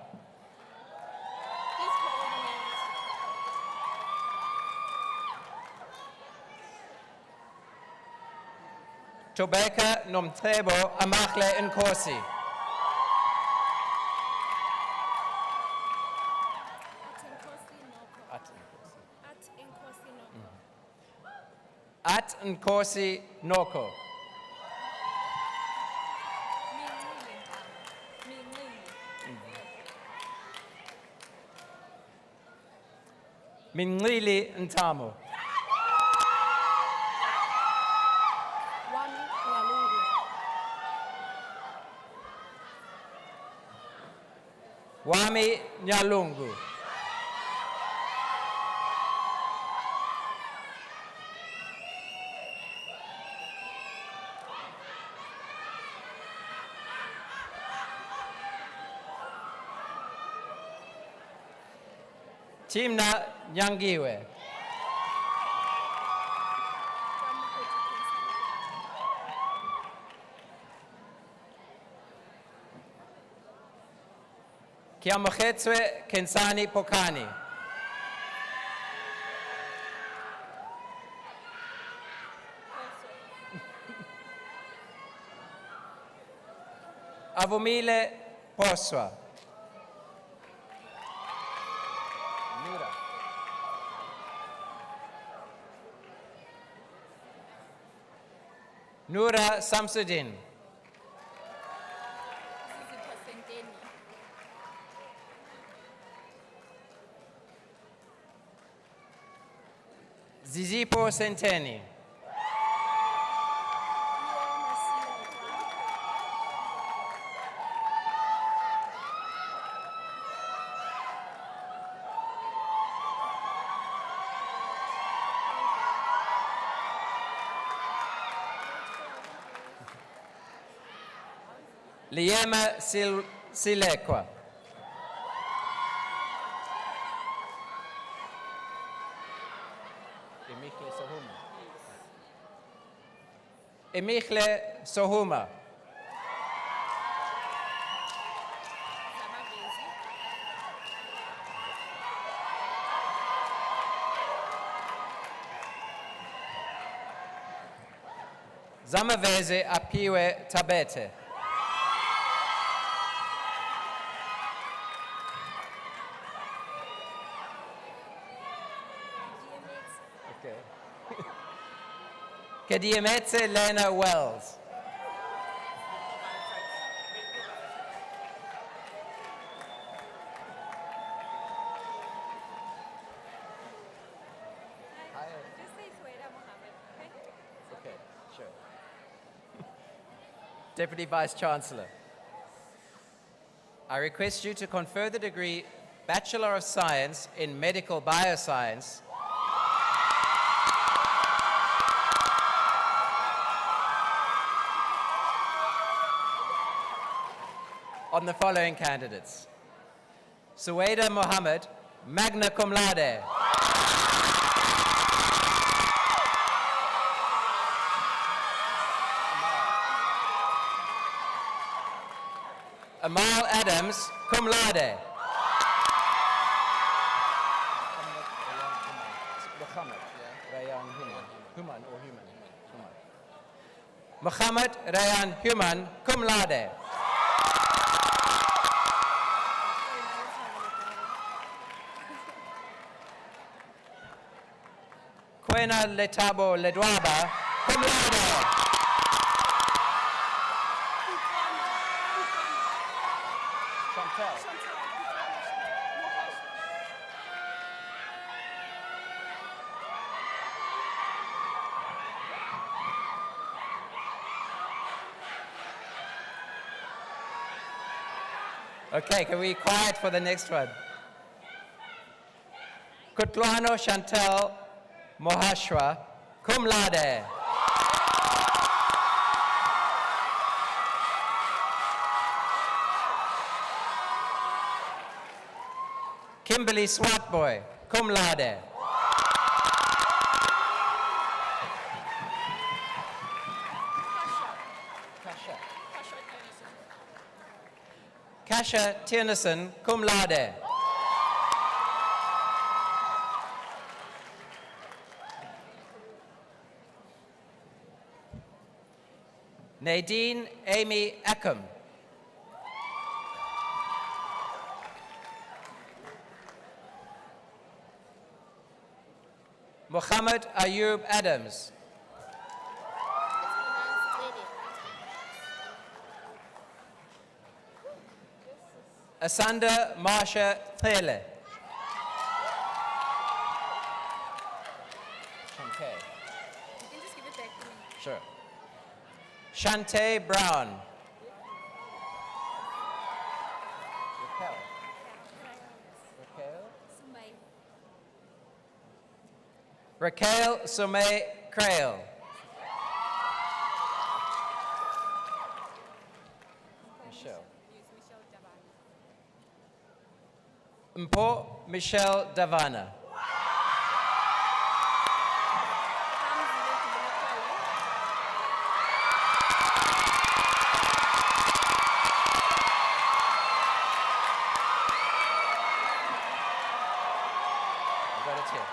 Speaker 10: Tobeka Nomtebo Amachle Nkosi. At Nkosi Noko. Minglili Ntamo. Wami Nyalungu. Timna Nyangiwe. Kiamachetswe Kensani Pokani. Avumile Poswa. Nura Samsudin. Zizipo Senteni. Liema Silekwa. Emichle Sohuma. Zamaveze Apiwe Tabete. Okay. Kediemetse Lena Wells. Okay, sure. Deputy Vice Chancellor, I request you to confer the degree Bachelor of Science in Medical Bioscience on the following candidates. Suwaida Mohammed, magna cum laude. Amal Adams, cum laude. Muhammad Rayan Human, cum laude. Kwena Letabo Ledwaba, cum laude. Okay, can we quiet for the next one? Kutlwano Chantal Mohashwa, cum laude. Kimberly Swatboy, cum laude. Kasha Tiernason, cum laude. Nadine Amy Ackham. Muhammad Ayub Adams. Asanda Marsha Thele. Shante.
Speaker 21: You can just give it back to me.
Speaker 10: Sure. Shante Brown. Raquel Somay Crail. Michelle. Mpo Michelle Davana. I got it here.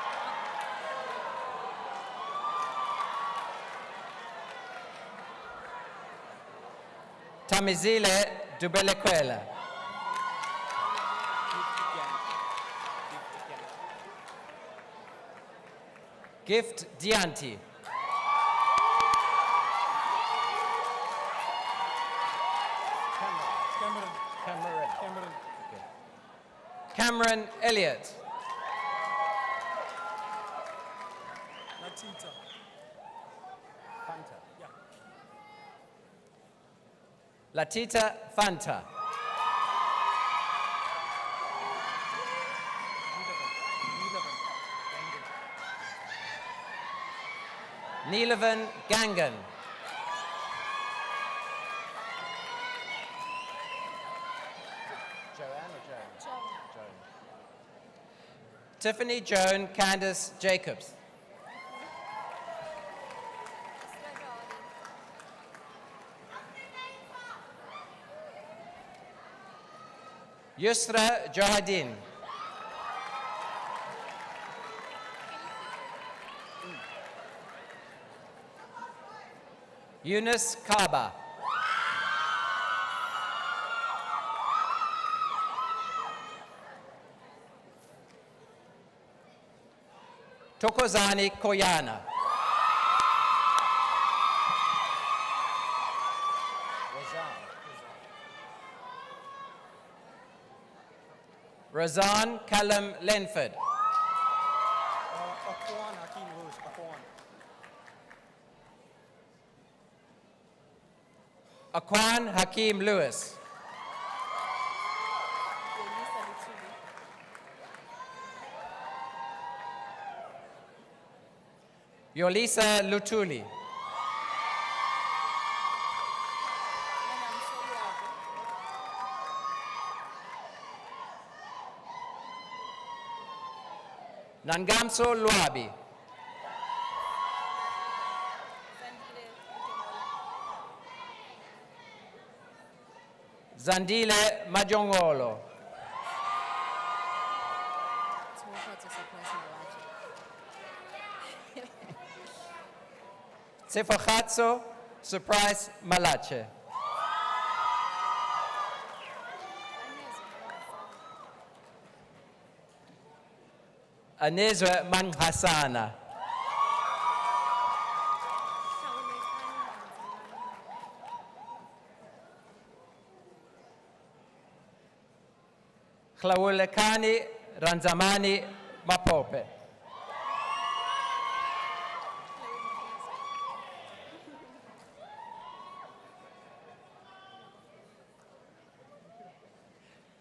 Speaker 10: Tamizile Dubelequela. Gift Dianti. Cameron Elliott.
Speaker 2: Latita.
Speaker 10: Fanta.
Speaker 2: Yeah.
Speaker 10: Latita Fanta. Neelavan Gangan. Tiffany Joan Candace Jacobs. Yusra Johadin. Yunus Kaba. Tokozani Koyana. Razan Callum Lenford.
Speaker 2: Akwan Hakeem Lewis.
Speaker 10: Akwan Hakeem Lewis. Yolisa Lutuli. Nangamso Luabi. Zandile Majongolo. Tsefakhatso Surprise Malache. Anezwa Manghasana. Klawulekani Ranzamani Mapope.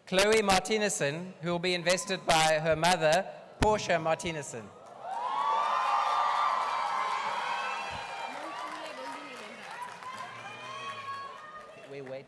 Speaker 10: Chloe Martinezson, who will be invested by her mother, Portia Martinezson. Wait.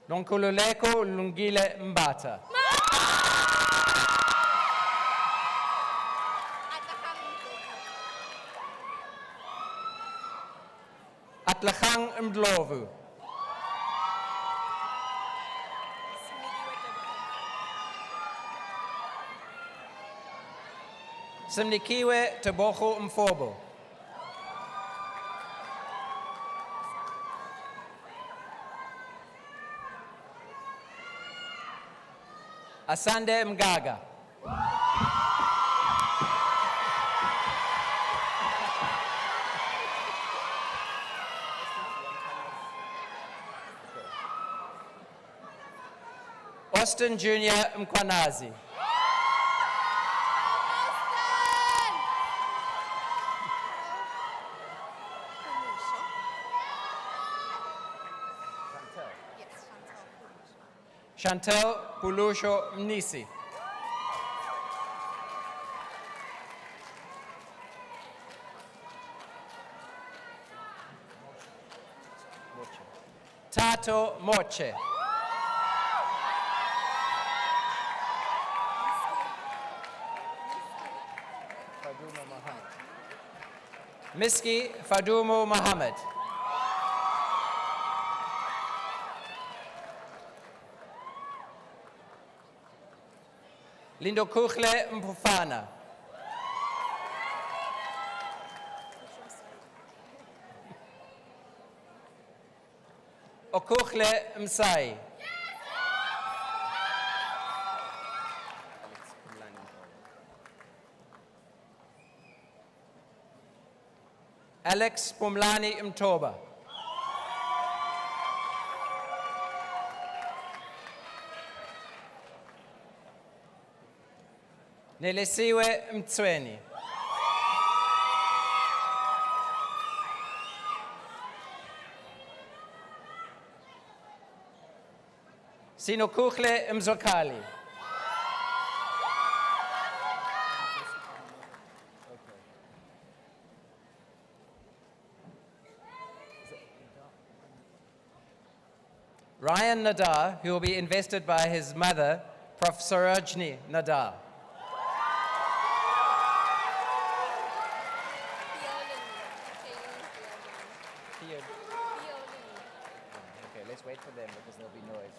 Speaker 10: Nonkululeko Lungile Mbata. Atlachang Mdlovu. Simnikiwe Tabocho Mfobo. Asande Mgaga. Austin Jr. Mkwanazi. Chantel Pulusho Mnisi. Tato Moche. Miski Fadumo Mohammed. Lindo Kuchle Mpufana. Okuchle Msai. Alex Pumlani Mtoba. Nelesiwe Mtsweni. Sinokukhle Mzokali. Ryan Nadar, who will be invested by his mother, Prof. Sarojini Nadar. Okay, let's wait for them because there'll be noise.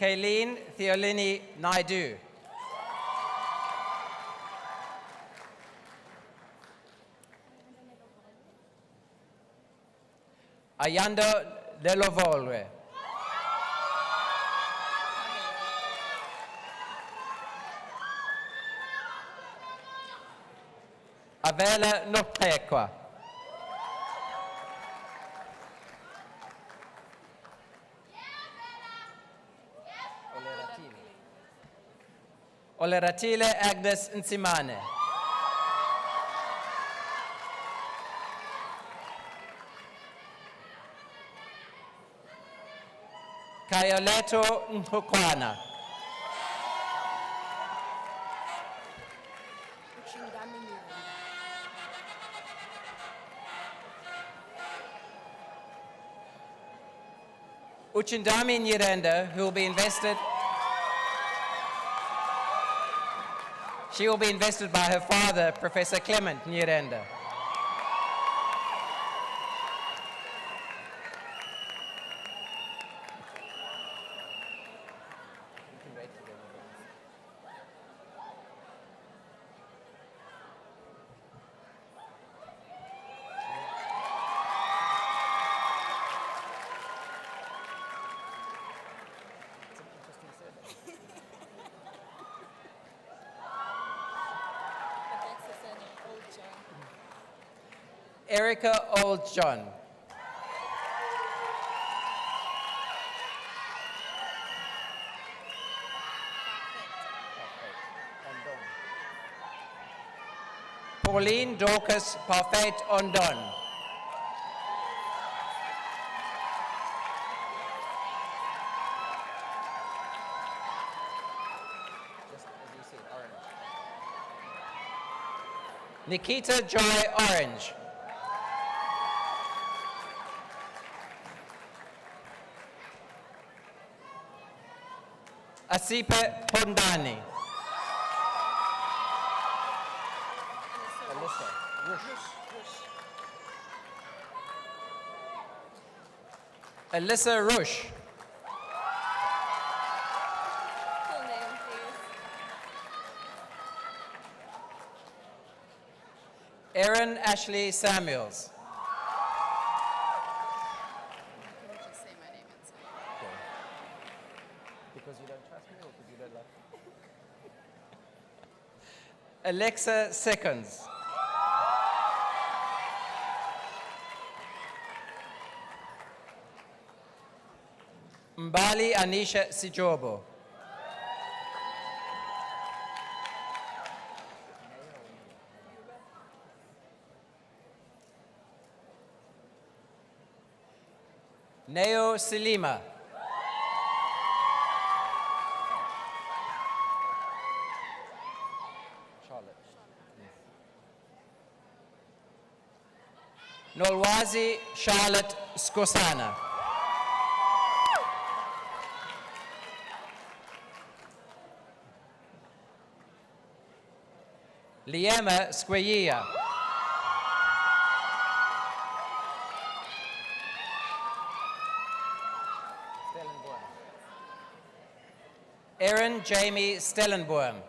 Speaker 10: Kayleen Theolini Naidu. Ayando Lelovolwe. Avela Nopekwa. Oleratile Agnes Nsimane. Kayoleto Nkukwana. Uchindami Nyirenda, who will be invested. She will be invested by her father, Professor Clement Nyirenda. Erica Oldjohn. Pauline Dorcas Parfait Ondon. Nikita Joy Orange. Asipe Pondani. Alyssa Rush.
Speaker 11: Full name, please.
Speaker 10: Erin Ashley Samuels.
Speaker 11: Can you just say my name inside?
Speaker 10: Because you don't trust me or because you don't love me? Alexa Seconds. Mbali Anisha Sijobo. Neo Silima. Nolwazi Charlotte Skosana. Liema Squayia. Erin Jamie Stellenboom.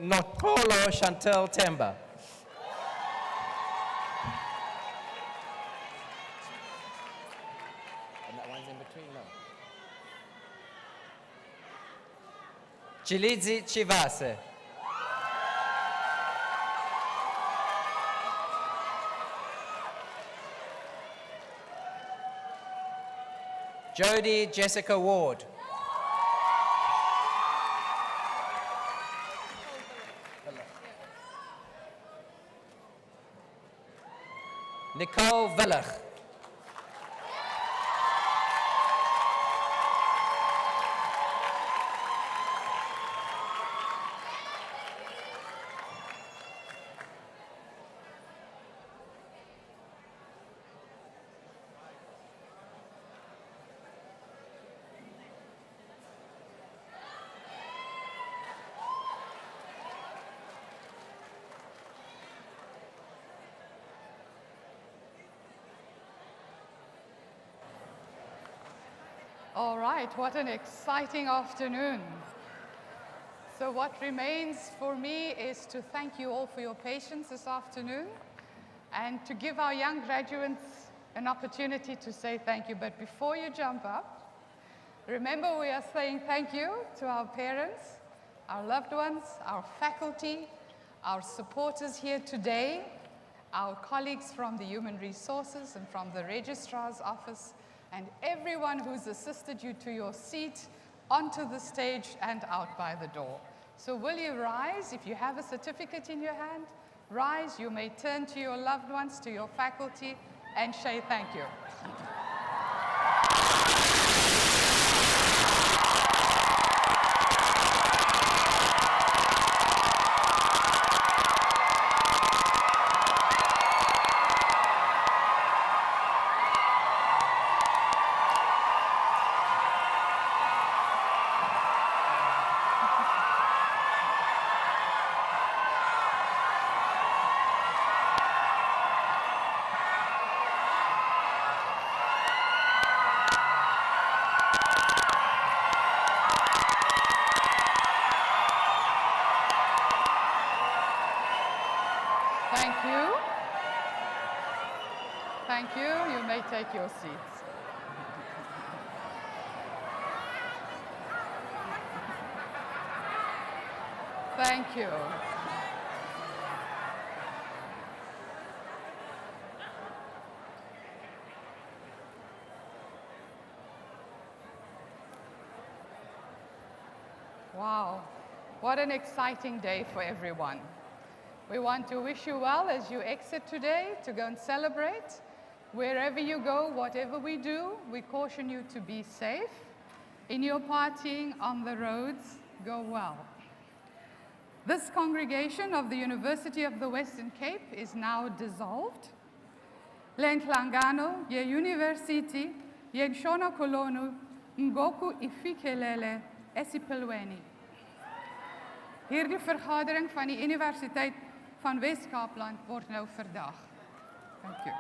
Speaker 10: Notolo Chantel Temba. And that one's in between, no. Chilidzi Chivase. Jody Jessica Ward. Nicole Villig.
Speaker 6: All right, what an exciting afternoon. So what remains for me is to thank you all for your patience this afternoon and to give our young graduates an opportunity to say thank you. But before you jump up, remember we are saying thank you to our parents, our loved ones, our faculty, our supporters here today, our colleagues from the Human Resources and from the Registrar's Office, and everyone who's assisted you to your seat, onto the stage and out by the door. So will you rise? If you have a certificate in your hand, rise. You may turn to your loved ones, to your faculty, and say thank you. Thank you. Thank you. You may take your seats. Thank you. Wow, what an exciting day for everyone. We want to wish you well as you exit today to go and celebrate. Wherever you go, whatever we do, we caution you to be safe. In your partying on the roads, go well. This congregation of the University of the Western Cape is now dissolved. Lenhlangano ye University ye Shona Kolonu ngoku ifikelele esipelweni. Hierdie vergadering van die Universiteit van Wes-Kaapland word nou verdag. Dank u.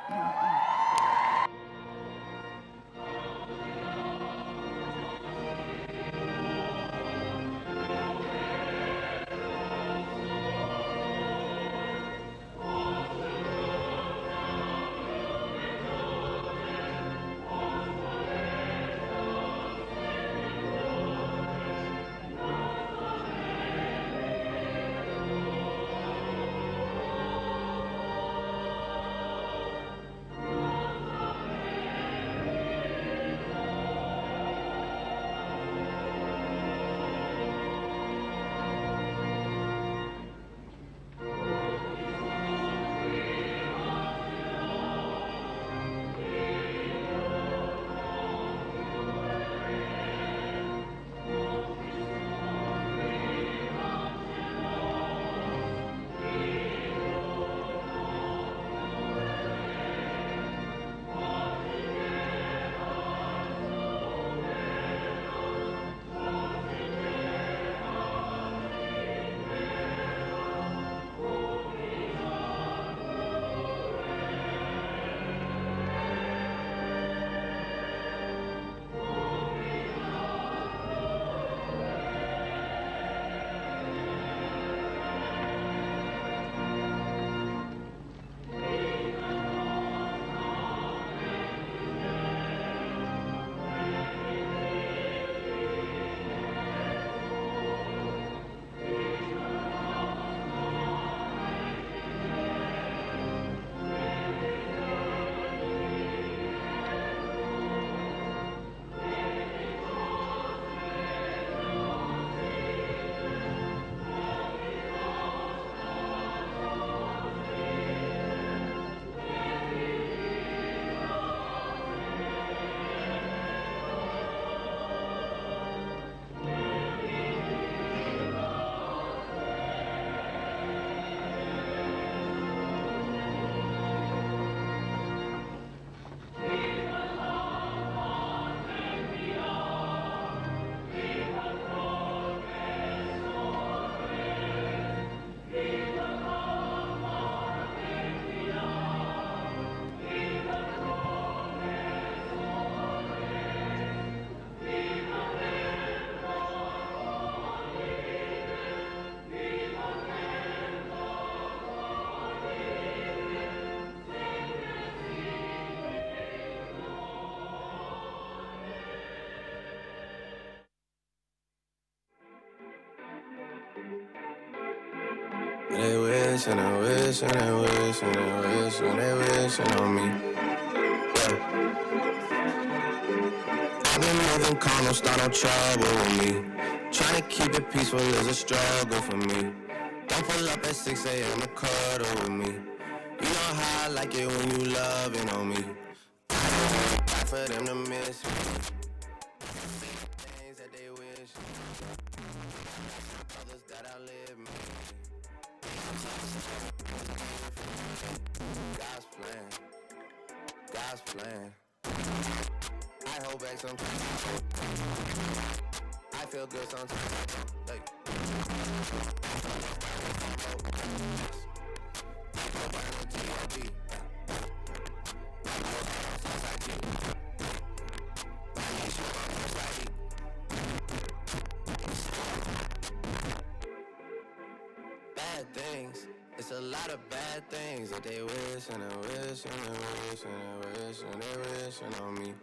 Speaker 4: They wish and they wish and they wish and they wish and they wishing on me. Yeah. I've been moving calm, don't start no trouble with me. Trying to keep it peaceful is a struggle for me. Don't pull up at 6 a.m. to cuddle with me. You know how I like it when you loving on me. I don't want for them to miss me. Things that they wish. Others that outlive me. God's plan. God's plan. I hold back sometimes. I feel good sometimes. Like, bad things. It's a lot of bad things that they wish and they wish and they wish and they wish and they wishing on me.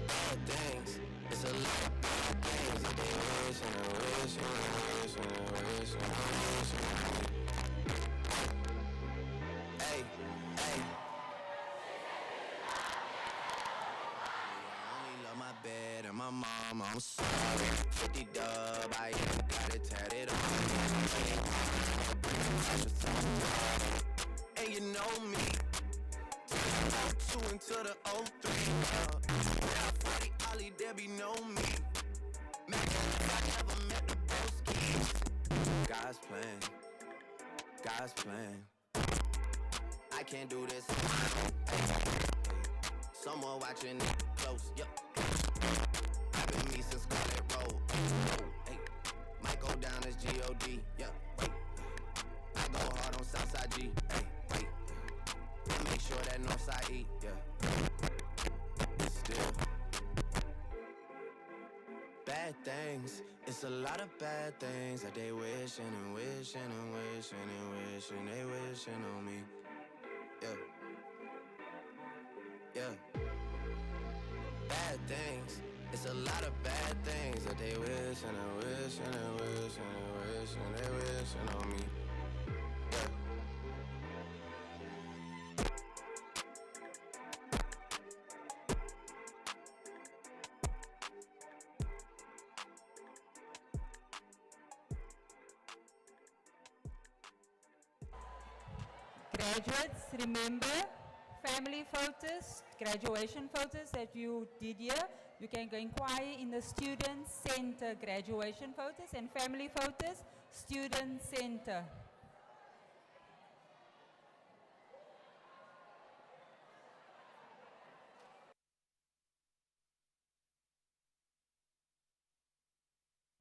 Speaker 4: Bad things. It's a lot of bad things that they wish and they wish and they wish and they wish and they wishing on me. Hey, hey. I only love my bed and my mom, I'm sorry. 50 dub, I ain't got it tatted on. And you know me. 2 into the 03. Now 40 Ollie, Debbie know me. Man, if I never met the broskies. God's plan. God's plan. I can't do this. Someone watching it close, yup. I've been me since Scarlet Road. Hey, might go down as G.O.D. Yup, wait. I go hard on Southside G. Hey, wait. I make sure that Northside E. Yeah. Still. Bad things. It's a lot of bad things that they wishing and wishing and wishing and wishing they wishing on me. Yeah. Yeah. Bad things. It's a lot of bad things that they wish and they wish and they wish and they wish and they wishing on me. Yeah.
Speaker 22: Graduates, remember, family photos, graduation photos that you did here, you can go inquire in the Student Center graduation photos, and family photos, Student Center.